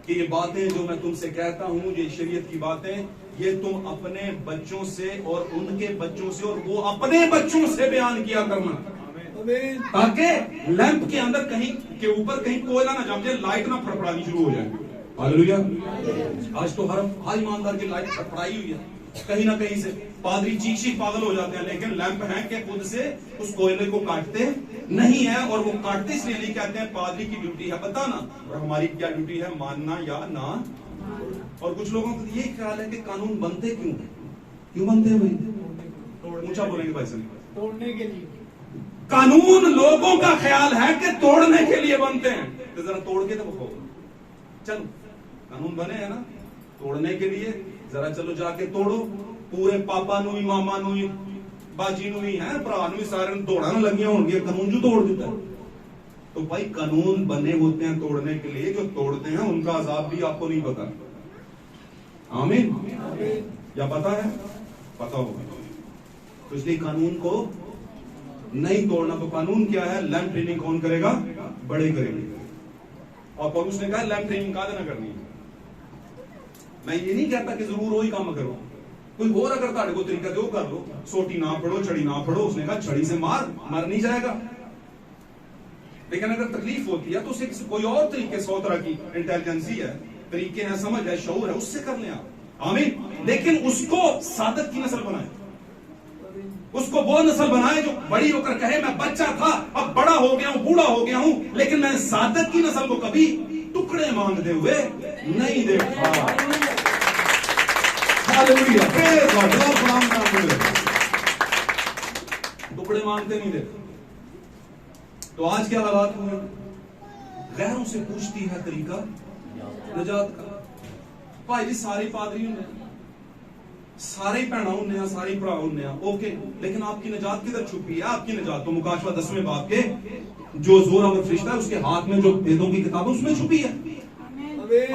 कि ये बातें जो मैं तुमसे कहता हूं, ये शरीयत की बातें, ये तुम अपने बच्चों से और उनके बच्चों से और वो अपने बच्चों से बयान किया करना, ताकि लैंप के अंदर कहीं के ऊपर कहीं कोयला ना जम जाए, लाइट ना फड़फड़ानी शुरू हो जाए। हालेलुया। आज तो हर ईमानदार की लाइट फड़फड़ाई हुई है कहीं ना कहीं से, पादरी चीख पागल हो जाते हैं, लेकिन लैंप है कि खुद से उस कोयले को काटते नहीं है। और वो काटते इसलिए नहीं, कहते हैं पादरी की ड्यूटी है बताना, और हमारी क्या ड्यूटी है? मानना या ना। और कुछ लोगों को ये ख्याल है कि कानून बनते क्यों है? क्यों बनते हैं भाई? ऊंचा बोलेंगे भाई साहब, तोड़ने के लिए। कानून लोगों का ख्याल है कि तोड़ने के लिए बनते हैं, तो जरा तोड़ के तो बताओ। चलो कानून बने हैं ना तोड़ने के लिए, जरा चलो जाके तोड़ो, पूरे पापा नु ही, मामा नु ही, बाजी नु ही, है भरा नु ही, सारे दौड़ा न लगियां होंगी, कानून जो तोड़ देता है। तो भाई कानून बने होते हैं तोड़ने के लिए, जो तोड़ते हैं उनका अजाब भी आपको नहीं पता। आमीन। या पता है? पता होगा। तो इसलिए कानून को नहीं तोड़ना। तो कानून क्या है? लैंप ट्रेनिंग कौन करेगा? बड़े करेंगे। और पौलुस ने कहा लैंप ट्रेनिंग का देना करनी है। मैं ये नहीं कहता कि जरूर वही काम करो, कोई और अगर ताड़े को तरीका दो कर लो, सोटी ना पढ़ो, छड़ी ना पढ़ो। उसने कहा छड़ी से मर नहीं जाएगा, लेकिन अगर तकलीफ होती है तो उसे कोई और तरीके, 100 तरह की इंटेलिजेंसी है, तरीके हैं, समझ है, शऊर है, उससे कर लें आप। आमीन। लेकिन उसको सादत की नस्ल बनाए, उसको वो नस्ल बनाए जो बड़ी होकर कहे मैं बच्चा था, अब बड़ा हो गया हूं, बूढ़ा हो गया हूं, लेकिन मैं सादत की नस्ल को कभी टुकड़े मांगते हुए नहीं देखा। Hallelujah, praise God. टुकड़े मांगते नहीं देखा। तो आज क्या हालात हुए? गैरों से पूछती है तरीका नजात का। भाई जी सारे पादरी होने, सारे भैणा होने, सारे भरा होने, ओके, लेकिन आपकी नजात किधर छुपी है? आपकी नजात तो मुकाशवा 10वें बाब के जो जोरावर फरिश्ता है उसके हाथ में जो वेदों की किताब है उसमें छुपी है।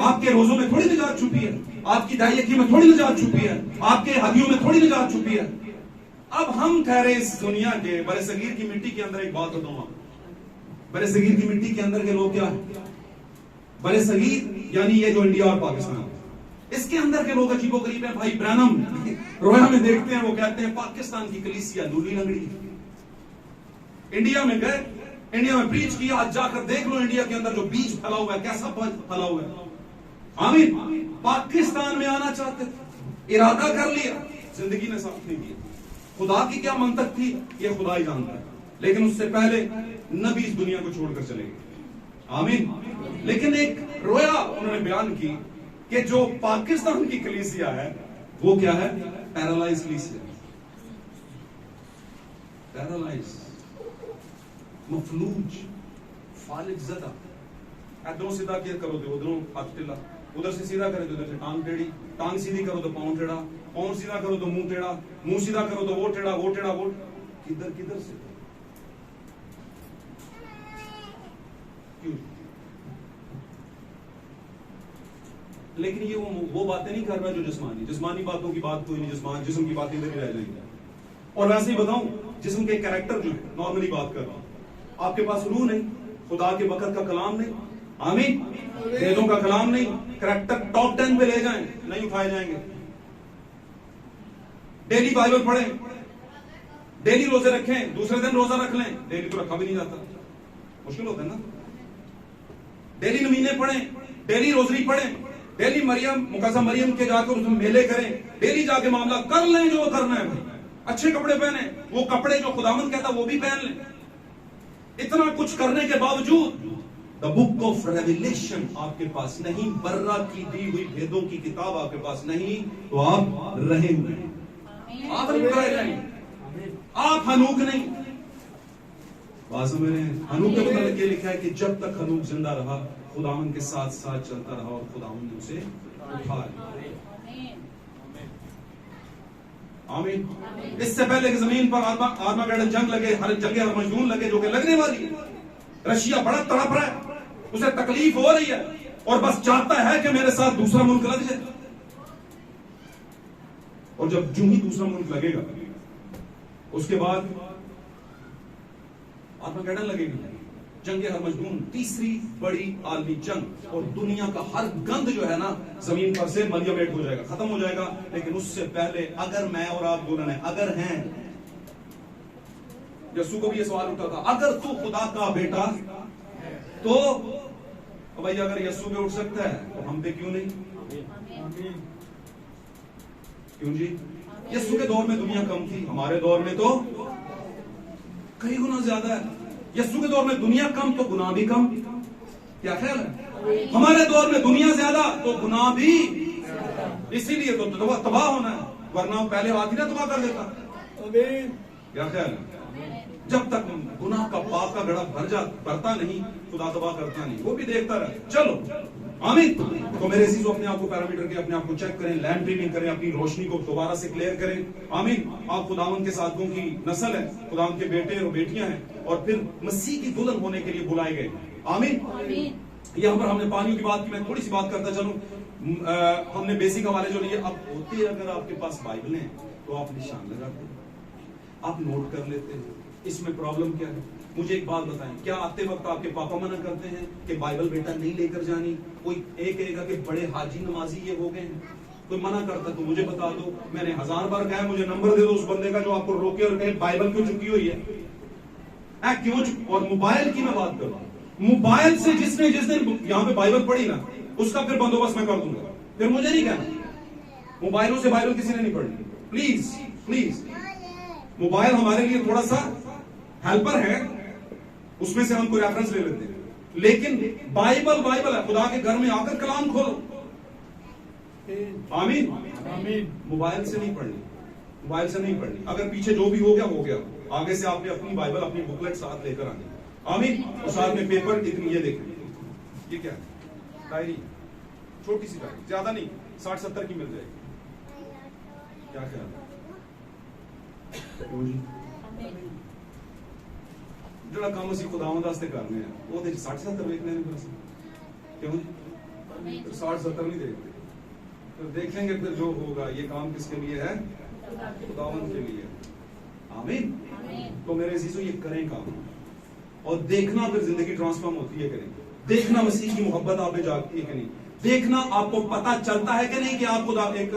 आपके रोजों में थोड़ी नजात छुपी है, आपकी दायकी में थोड़ी नजात छुपी है, आपके हदियों में थोड़ी नजात छुपी है। अब हम ठहरे इस दुनिया के बड़े सगीर की मिट्टी के अंदर। एक बात बताऊं, बड़े सगीर की मिट्टी के अंदर के लोग क्या है? बड़े सगीर यानी ये जो इंडिया और पाकिस्तान, इसके अंदर के लोग अजीबोगरीब हैं। भाई ब्रैनम रोया में देखते हैं, वो कहते हैं पाकिस्तान की कलीसिया लूली लंगड़ी। इंडिया में गए, इंडिया में प्रीच किया, आज जाकर देख लो इंडिया के अंदर जो बीज फैला हुआ है, कैसा फैला हुआ है। आमीन। पाकिस्तान में आना चाहते थे, इरादा कर लिया, जिंदगी ने साथ नहीं दिया। खुदा की क्या मंतक थी ये खुदा ही जानता है, लेकिन उससे पहले नबी इस दुनिया को छोड़कर चले गए। आमीन। लेकिन एक रोया उन्होंने बयान की कि जो पाकिस्तान की कलीसिया है वो क्या है? पैरालाइज कलीसिया, पैरालाइज, मफलूज, फालिज ज़दा। इधरों सीधा किया करो तो उधरों हाथ टेढ़ा, उधर से सीधा करे तो उधर से टांग टेढ़ी, टांग सीधी करो तो पांव टेढ़ा, पांव सीधा करो तो मुंह टेढ़ा, मुंह सीधा करो तो वो टेढ़ा, वो टेढ़ा, वो किधर किधर से क्यों? लेकिन ये वो बातें नहीं कर रहा जो जिस्मानी बातों की बात कोई नहीं, जिस्म की बातें इधर ही रह जाएगी। और वैसे ही बताऊं, जिस्म के कैरेक्टर जो नॉर्मली बात कर रहा हूं, आपके पास रूह नहीं, खुदा के वक़्त का कलाम नहीं, आमीन, वेदों का कलाम नहीं, कैरेक्टर टॉप 10 पे ले जाएं, नहीं उठाए जाएंगे। डेली बाइबल पढ़ें, डेली रोजे रखें, दूसरे दिन रोजा रख लें, डेली तो रखा भी नहीं जाता, मुश्किल होता है ना। डेली नमीने पढ़ें, डेली रोजरी पढ़ें, डेली मरियम मुकद्दस मरियम के जाकर उसमें मेले करें, डेली जाके मामला कर लें जो करना है। भाई अच्छे कपड़े पहने, वो कपड़े जो खुदावंद कहता वो भी पहन लें। इतना कुछ करने के बावजूद द बुक ऑफ रेवलेशन आपके पास नहीं, बर्रा की दी हुई भेदों की किताब आपके पास नहीं, तो आप रहे हुए हैं, आप नहीं उठाए जाएंगे, आप हनूक नहीं। बात समझ रहे हैं? हनूक के मतलब ये लिखा है कि जब तक हनूक जिंदा रहा खुदावंद के साथ साथ चलता रहा और खुदावंद उसे उठा लिया। आमीन। इससे पहले कि जमीन पर आर्मागेडन जंग लगे, हर जंगे हरमजदून लगे जो कि लगने वाली है, रशिया बड़ा तड़प रहा है, उसे तकलीफ हो रही है और बस चाहता है कि मेरे साथ दूसरा मुल्क लग जाए। और जब जूं ही दूसरा मुल्क लगेगा उसके बाद आर्मागेडन लगेगी, जंगे हरमजदून, तीसरी बड़ी आलमी जंग, और दुनिया का हर गंद जो है ना जमीन पर से मलियामेट हो जाएगा, खत्म हो जाएगा। लेकिन उससे पहले अगर मैं और आप दोनों ने अगर हैं, यीशु को भी ये सवाल उठा था, अगर तू खुदा का बेटा तो भाई अगर यीशु पे उठ सकता है तो हम पे क्यों नहीं? क्यों जी? यीशु के दौर में दुनिया कम थी, हमारे दौर में तो कई गुना ज्यादा है। यीशु के दौर में दुनिया कम तो गुनाह भी कम। क्या ख्याल है? हमारे दौर में दुनिया ज्यादा तो गुनाह भी, इसीलिए तो तबाह होना है, वरना पहले हाथ ही ना तबाह कर देता। क्या ख्याल है? जब तक गुनाह का पाप का घड़ा भरता नहीं, खुदा तबाह करता नहीं, वो भी देखता रहे। चलो आमीन। तो मेरे अजीजो, अपने आप को पैरामीटर के अपने आप को चेक करें, लैंप ट्रिमिंग करें, अपनी रोशनी को दोबारा से क्लियर करें। आमीन। आप खुदावन के साथियों की नस्ल है, खुदावन के बेटे और बेटियां हैं, और फिर मसीह की दुल्हन होने के लिए बुलाए गए। आमीन। यहाँ पर हमने पानी की बात की, मैं थोड़ी सी बात करता चलूं। हमने बेसिक हवाले जो लिए। अब होते अगर आपके पास बाइबल है तो आप निशान लगाते हैं, आप नोट कर लेते हैं, इसमें प्रॉब्लम क्या है? मुझे एक बात बताएं, क्या आते वक्त आपके पापा मना करते हैं कि बाइबल बेटा नहीं लेकर जानी? कोई एक कहेगा कि बड़े हाजी नमाजी ये हो गए हैं, कोई मना करता तो मुझे बता दो। मैंने 1000 बार कहा, मुझे नंबर दे दो उस बंदे का जो आपको रोके और कहे बाइबल क्यों चुकी हुई है, क्यों? और मोबाइल की मैं बात कर रहा हूं, मोबाइल से जिस दिन यहाँ पे बाइबल पढ़ी ना, उसका फिर बंदोबस्त मैं कर दूंगा। फिर मुझे नहीं कहना मोबाइलों से बाइबल किसी ने नहीं पढ़नी। प्लीज प्लीज, मोबाइल हमारे लिए थोड़ा सा हेल्पर है, उसमें से हम कोई रेफरेंस ले लेते हैं, लेकिन बाइबल बाइबल है। खुदा के घर में आकर कलाम खोलो। आमीन आमीन। मोबाइल से नहीं पढ़नी, मोबाइल से नहीं पढ़नी। अगर पीछे जो भी हो गया, आगे से आपने अपनी बाइबल, अपनी बुकलेट साथ लेकर आनी। आमीन। और साथ में पेपर, इतनी ये देखें, ये क्या है? डायरी, छोटी सी डायरी, ज्यादा नहीं, 60-70 की मिल जाएगी। क्या ख्याल है? जो काम असी खुदावंद वास्ते करने हैं वो 60-70 देखने हैं, क्यों? 60-70 नहीं देखते, तो देखेंगे फिर जो होगा। ये काम किसके लिए है? खुदावंद के लिए। आमीन। तो मेरे अजीजों, ये करें काम, और देखना फिर जिंदगी ट्रांसफॉर्म होती है कि नहीं, देखना मसीह की मोहब्बत आप में जागती है कि नहीं, देखना आपको पता चलता है कि नहीं कि आपको। एक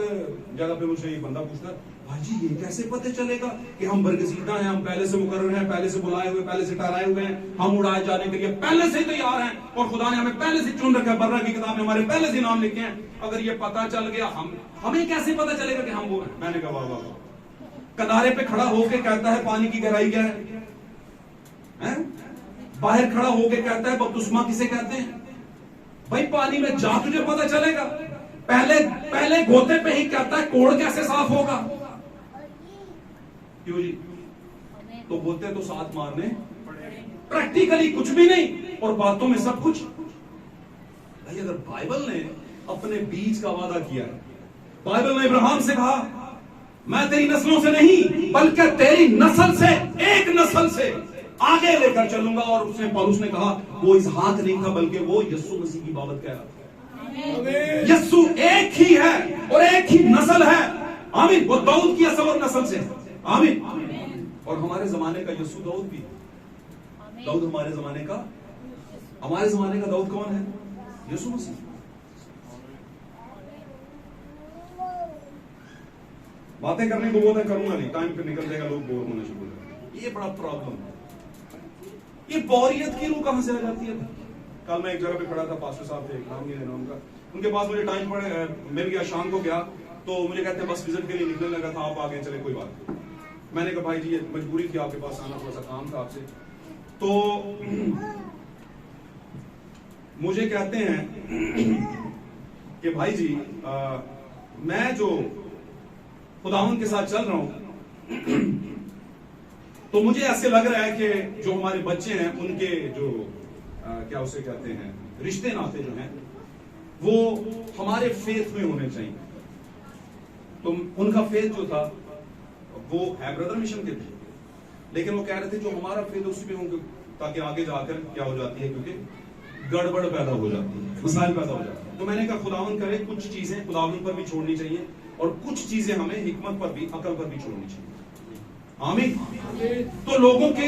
जगह पे मुझे एक बंदा पूछता, भाजी ये कैसे पता चलेगा कि हम बरगजीदा हैं, हम पहले से मुकर्रर हैं, पहले से बुलाए हुए, पहले से ठहराए हुए हैं, हम उड़ाए जाने के लिए पहले से तैयार हैं, और खुदा ने हमें पहले से चुन रखा है, बर्रा की किताब में हमारे पहले से नाम लिखे हैं। अगर ये पता चल गया, हमें कैसे पता चलेगा कि हम वो हैं? मैंने कहा वाह वाह। कनारे पे खड़ा होके कहता है पानी की गहराई क्या है? बाहर खड़ा होके कहता है बपतिस्मा किसे कहते हैं? भाई पानी में जा, तुझे पता चलेगा। पहले गोते पे ही कहता है कोड़ कैसे साफ होगा? क्यों जी? तो गोते तो साथ मारने, प्रैक्टिकली कुछ भी नहीं और बातों में सब कुछ। भाई अगर बाइबल ने अपने बीज का वादा किया है, बाइबल ने इब्राहिम से कहा मैं तेरी नस्लों से नहीं बल्कि तेरी नस्ल से, एक नस्ल से आगे लेकर चलूंगा, और उसने पौलुस ने कहा वो इसहाक नहीं था बल्कि वो यीशु मसीह की बाबत कह रहा था। यीशु एक ही है और एक ही नस्ल है। आमीन। वो दाऊद की असल और नस्ल से। आमीन। और हमारे जमाने का यीशु दाऊद भी। दाऊद हमारे जमाने का दाऊद कौन है? यीशु मसीह। बातें करने को बहुत है, करूंगा नहीं, टाइम पे निकल जाएगा, लोग बोर होने शुरू हो जाएंगे। ये बड़ा प्रॉब्लम है। ये बोरियत की रूह कहां से आ जाती है? कल मैं एक जगह पे खड़ा था, पास्टर साहब थे, नाम नहीं लेना उनका, उनके पास मुझे टाइम मिल गया, शाम को गया, तो मुझे कहते हैं बस विजिट के लिए निकलने लगा था, आप आगे चले, कोई बात नहीं। मैंने कहा भाई जी ये मजबूरी थी आपके पास आना, थोड़ा सा काम था आपसे। तो मुझे कहते हैं कि भाई जी मैं जो खुदावंद के साथ चल रहा हूं, तो मुझे ऐसे लग रहा है कि जो हमारे बच्चे हैं उनके जो क्या उसे कहते हैं रिश्ते नाते जो हैं वो हमारे फेथ में होने चाहिए। तो उनका फेथ जो था वो है ब्रदर मिशन के थे, लेकिन वो कह रहे थे जो हमारा फेथ उसी में होंगे, ताकि आगे जाकर क्या हो जाती है, क्योंकि गड़बड़ पैदा हो जाती है, मसाइल पैदा हो जाती है। तो मैंने कहा खुदावंद करे कुछ चीजें खुदावंद पर भी छोड़नी चाहिए और कुछ चीजें हमें हिकमत पर भी, अकल पर भी छोड़नी चाहिए। आमीन। तो लोगों के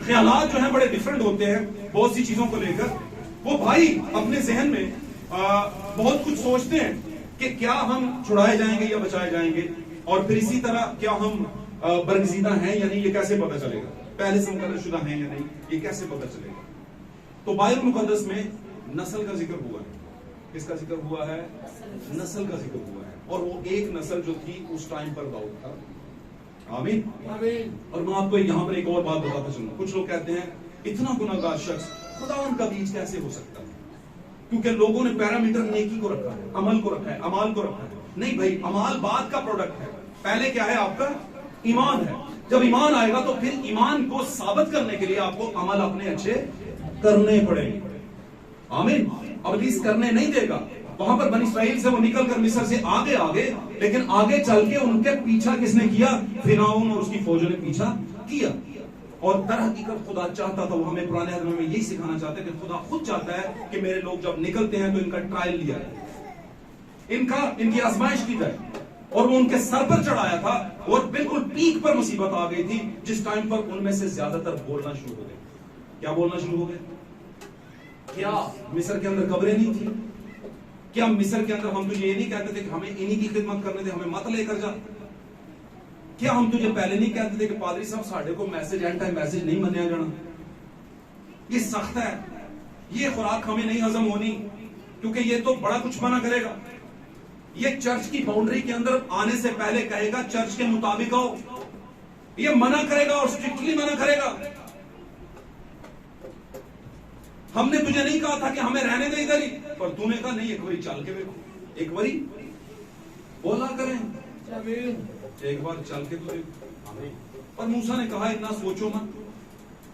ख्यालात जो हैं बड़े डिफरेंट होते हैं बहुत सी चीजों को लेकर। वो भाई अपने जहन में बहुत कुछ सोचते हैं कि क्या हम छुड़ाए जाएंगे या बचाए जाएंगे, और फिर इसी तरह क्या हम बरगजीदा हैं या नहीं, ये कैसे पता चलेगा? पहले से मुकर्ररशुदा हैं या नहीं, ये कैसे पता चलेगा? तो बाइबल मुकद्दस में नस्ल का जिक्र हुआ है। किसका जिक्र हुआ है? नस्ल का जिक्र हुआ है, और वो एक नस्ल जो थी उस टाइम पर दाऊद था। आमीन। और मैं आपको यहाँ पर एक और बात बताता चलूं। कुछ लोग कहते हैं इतना गुनाहगार शख्स खुदावंद का बीज कैसे हो सकता है? क्योंकि लोगों ने पैरामीटर नेकी को रखा है, अमल को रखा है, अमाल को रखा है। नहीं भाई, अमाल बाद का प्रोडक्ट है, पहले क्या है? आपका ईमान है। जब ईमान आएगा तो फिर ईमान को साबित करने के लिए आपको अमल अपने अच्छे करने पड़ेंगे। आमीन। अब इस करने नहीं देगा। वहां पर बनी इस्राएल से वो निकल कर मिस्र से आगे आगे, लेकिन आगे चल के उनके पीछा किसने किया? फिरौन और उसकी फौजों ने पीछा किया। और दर हकीकत खुदा चाहता था, वो हमें पुराने अहद में यही सिखाना चाहते हैं कि खुदा खुद चाहता है कि मेरे लोग जब निकलते हैं तो इनका ट्रायल लिया जाए, इनकी आजमाइश की जाए। और वो उनके सर पर चढ़ाया था और बिल्कुल पीक पर मुसीबत आ गई थी, जिस टाइम पर उनमें से ज्यादातर बोलना शुरू हो गए। क्या बोलना शुरू हो गए? क्या मिस्र के अंदर कब्रें नहीं थी? क्या मिस्र के अंदर हम तुझे ये नहीं कहते थे कि हमें इन्हीं की खिदमत करने दे, हमें मत लेकर जा? क्या हम तुझे पहले नहीं कहते थे कि पादरी साहब साढ़े को मैसेज एंड टाइम मैसेज नहीं मनिया जाना? ये सख्त है, ये खुराक हमें नहीं हजम होनी, क्योंकि ये तो बड़ा कुछ मना करेगा। ये चर्च की बाउंड्री के अंदर आने से पहले कहेगा चर्च के मुताबिक आओ, ये मना करेगा और स्ट्रिक्टली मना करेगा। हमने तुझे नहीं कहा था कि हमें रहने दे इधर ही, पर तूने कहा नहीं, एक बारी चल के देखो, एक बारी बोला करें, एक बार चल के तो देखो। पर मूसा ने कहा इतना सोचो मत,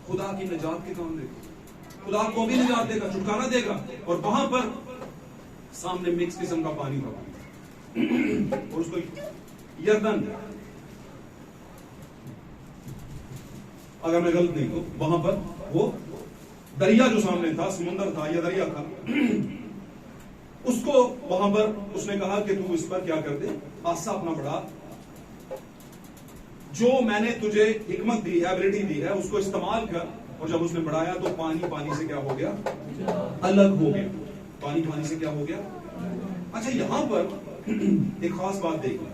खुदा की निजात के काम देखो, खुदा को भी निजात देगा, छुटकारा देगा। और वहां पर सामने मिक्स किस्म का पानी था और उसको यरदन, अगर मैं गलत नहीं तो वहां पर वो दरिया जो सामने था, समुंदर था या दरिया था, उसको वहां पर उसने कहा कि तू इस पर क्या कर दे, आसा अपना बढ़ा, जो मैंने तुझे हिकमत दी है, एबिलिटी दी है, उसको इस्तेमाल कर। और जब उसने बढ़ाया तो पानी पानी से क्या हो गया? अलग हो गया। पानी पानी से क्या हो गया? अच्छा, यहां पर एक खास बात देखना,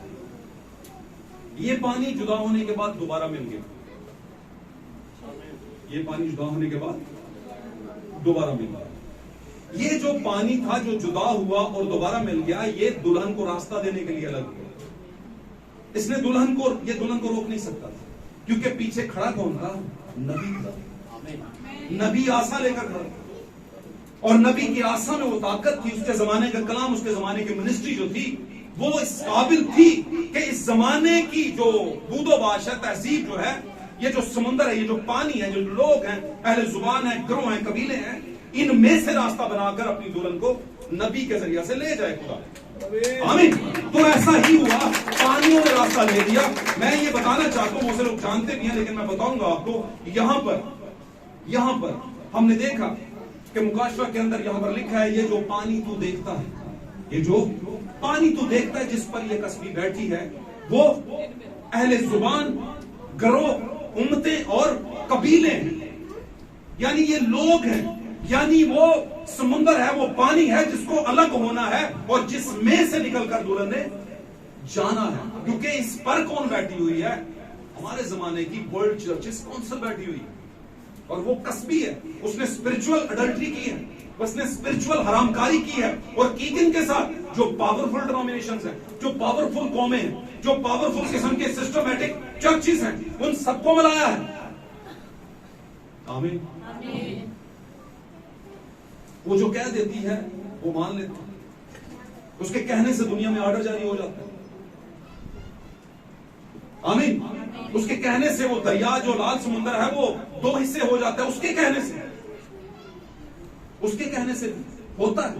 ये पानी जुदा होने के बाद दोबारा मिल गया। ये पानी जुदा होने के बाद दोबारा मिल गया। ये जो पानी था जो जुदा हुआ और दोबारा मिल गया, ये दुल्हन को रास्ता देने के लिए अलग हुआ। इसने दुल्हन को रोक नहीं सकता था, क्योंकि पीछे खड़ा कौन था? नबी था। नबी आशा लेकर खड़ा, और नबी की आशा में वो ताकत थी, उसके जमाने का कलाम, उसके जमाने की मिनिस्ट्री जो थी, वो इस काबिल थी कि इस जमाने की जो बूदोबाश है, तहजीब जो है, ये जो समुंदर है, ये जो पानी है, जो लोग हैं, अहले जुबान है, गिरोह हैं, कबीले हैं, इनमें से रास्ता बनाकर अपनी दुल्हन को नबी के जरिए से ले जाए खुदा। आमीन। तो ऐसा ही हुआ, पानियों ने रास्ता ले दिया। मैं ये बताना चाहता हूं, बहुत से लोग जानते भी हैं, लेकिन मैं बताऊंगा आपको। यहां पर हमने देखा कि मुकाशवा के अंदर यहां पर लिखा है, ये जो पानी तू देखता है, ये जो पानी तू देखता है, जिस पर ये कस्बी बैठी है, वो अहले जुबान, गिरोह, उम्मतें और कबीले हैं। यानी ये लोग हैं, यानी वो समुंदर है, वो पानी है जिसको अलग होना है और जिसमें से निकलकर दुल्हन ने जाना है। क्योंकि इस पर कौन बैठी हुई है? हमारे जमाने की वर्ल्ड चर्चेस काउंसिल बैठी हुई है, और वो कस्बी है। उसने स्पिरिचुअल अडल्ट्री की है, उसने स्पिरिचुअल हरामकारी की है, और की किनके साथ? जो पावरफुल डिनोमिनेशंस हैं, जो पावरफुल कौमें हैं, जो पावरफुल किस्म के सिस्टमैटिक चर्चेस हैं, उन सबको मिलाया है। आमीन। वो जो कह देती है वो मान लेती है, उसके कहने से दुनिया में ऑर्डर जारी हो जाता है। आमीन। उसके कहने से वो दरिया जो लाल समुंदर है वो 2 हिस्से हो जाता है, उसके कहने से होता है।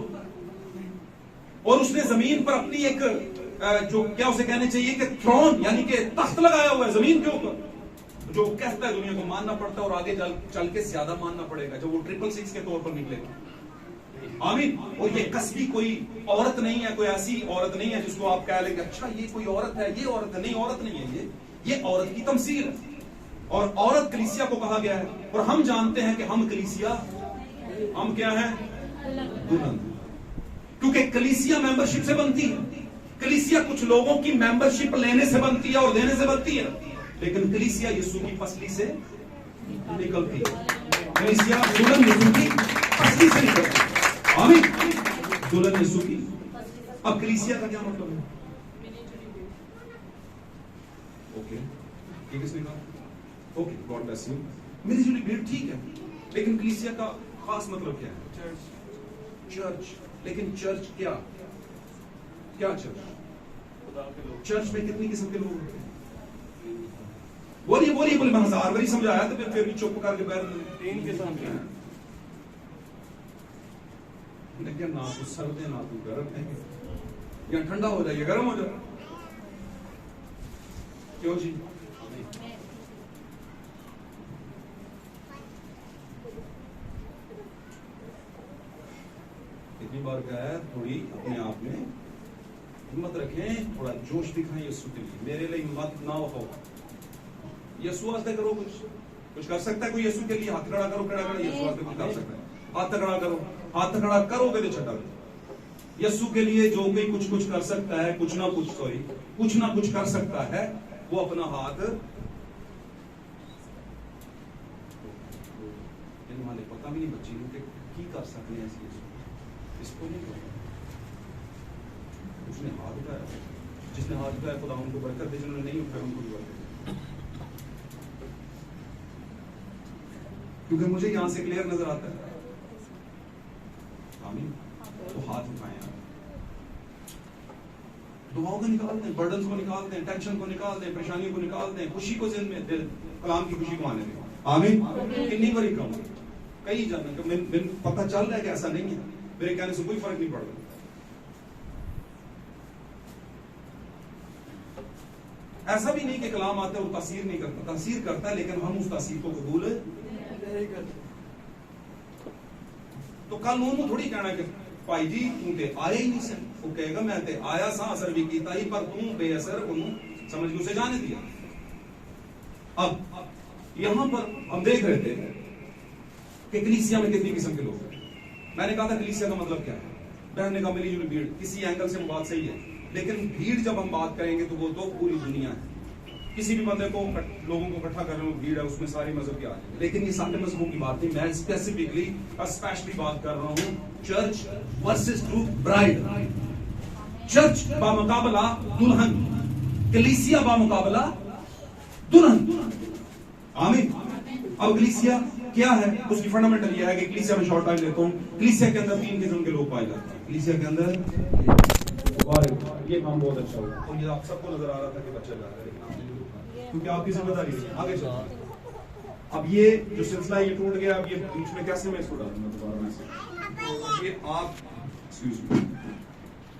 और उसने जमीन पर अपनी एक जो क्या उसे कहने चाहिए कि थ्रोन, यानी कि तख्त लगाया हुआ है जमीन के ऊपर। जो कहता है दुनिया को मानना पड़ता है, और आगे चल के ज्यादा मानना पड़ेगा जब वो 666 के तौर पर निकलेगा। आमीन। और ये कस्बी कोई औरत नहीं है, कोई ऐसी औरत नहीं है जिसको आप कह लेंगे अच्छा ये कोई औरत है, ये औरत नहीं, औरत नहीं है, ये औरत की तमसील है। और औरत कलीसिया को कहा गया है, और हम जानते हैं कि हम कलीसिया, हम क्या है? दुल्हन। क्योंकि कलीसिया मेंबरशिप से बनती है। कलीसिया कुछ लोगों की मेंबरशिप लेने से बनती है और देने से बनती है, लेकिन कलीसिया यीशु की फसली से निकलती है। कलीसिया दुल्हन यीशु की फसली से निकलती है। आमीन। दुल्हन यीशु की। अब कलीसिया का क्या मतलब है? ओके, ये किसने कहा? Okay, God bless you. मिली जुली भीड़ ठीक है, लेकिन कलीसिया का खास मतलब क्या है? चर्च। लेकिन चर्च क्या? चर्च? चर्च में कितनी किस्म के लोग होते हैं? बोलिए बोलिए बोले, मैं 1000 बारी समझाया तो फिर भी चुप करके बैठ तीन किस्म के हैं। लेकिन ना तो सर्द है ना तो गर्म है, या ठंडा हो जाए या गर्म हो जाए, क्यों जी? इतनी बार कहा है थोड़ी अपने आप में हिम्मत रखें, थोड़ा जोश दिखाएं यीशु के लिए। मेरे लिए हिम्मत ना हो, यीशु वास्ते करो, कुछ कर सकता है कोई यीशु के लिए? हाथ खड़ा करो, खड़ा करो, यीशु वास्ते कुछ कर सकता है? हाथ खड़ा करो, हाथ खड़ा करोगे तो छटा यीशु के लिए जो कोई कुछ कुछ कर सकता है, कुछ ना कुछ कर सकता है, वो अपना हाथ पता भी नहीं बच्ची की कर सकते हैं ऐसी इसको नहीं कर। उसने हाथ उठाया, जिसने हाथ उठाया खुदा उनको बरकत दे, जिन्होंने नहीं उठाया उनको बरकत, क्योंकि मुझे यहां से क्लियर नजर आता है। आमीन। तो हाथ उठाएं, दुआओं को निकाल दें, बर्डन्स को निकाल दें, टेंशन को निकाल दें, परेशानियों को निकाल दें, खुशी को जिन में कलाम की खुशी को आने दें। आमीन। कितनी बड़ी कम कई जन पता चल रहा है कि ऐसा नहीं है, मेरे कहने से कोई फर्क नहीं पड़ता। ऐसा भी नहीं कि कलाम आता है और तासीर नहीं करता, तासीर करता है, लेकिन हम उस तासीर को कबूल नहीं करते। तो कल उन्होंने थोड़ी कहना कि भाई जी तू ते आए ही नहीं से, वो कहेगा मैं ते आया सा, असर भी कीता ही, पर तू बेअसर उन्होंने समझ के उसे जाने दिया। अब यहां पर हम देख रहे थे कि कलीसिया में कितनी किस्म के लोग हैं। मैंने कहा था कलीसिया का मतलब क्या है? बहन ने कहा मिली जुली भीड़, किसी एंगल से वो बात सही है, लेकिन भीड़ जब हम बात करेंगे तो वो तो पूरी दुनिया है। किसी भी बंदे को लोगों को इकट्ठा करने में भीड़ है, उसमें सारे मजहब के आ जाएंगे, लेकिन ये सारे मजहबों की बात नहीं, मैं स्पेसिफिकली स्पेशली बात कर रहा हूं church versus true bride. Church बामुकाबला दुल्हन, कलीसिया बामुकाबला दुल्हन। आमीन। अब कलीसिया क्या है? उसकी फंडामेंटल यह है कि कलीसिया में शॉर्ट टाइम लेता हूं, कलीसिया के अंदर 3 किस्म के लोग पाए जाते हैं। कलीसिया के अंदर ये काम बहुत अच्छा होगा, और ये आप सबको नजर आ रहा था कि बच्चा जा रहा है, क्योंकि आपकी जिम्मेदारी है। आगे चलो, अब ये जो सिलसिला ये टूट गया, अब ये बीच में कैसे मैं इसको डालूंगा दोबारा में से? ये आप एक्सक्यूज मी,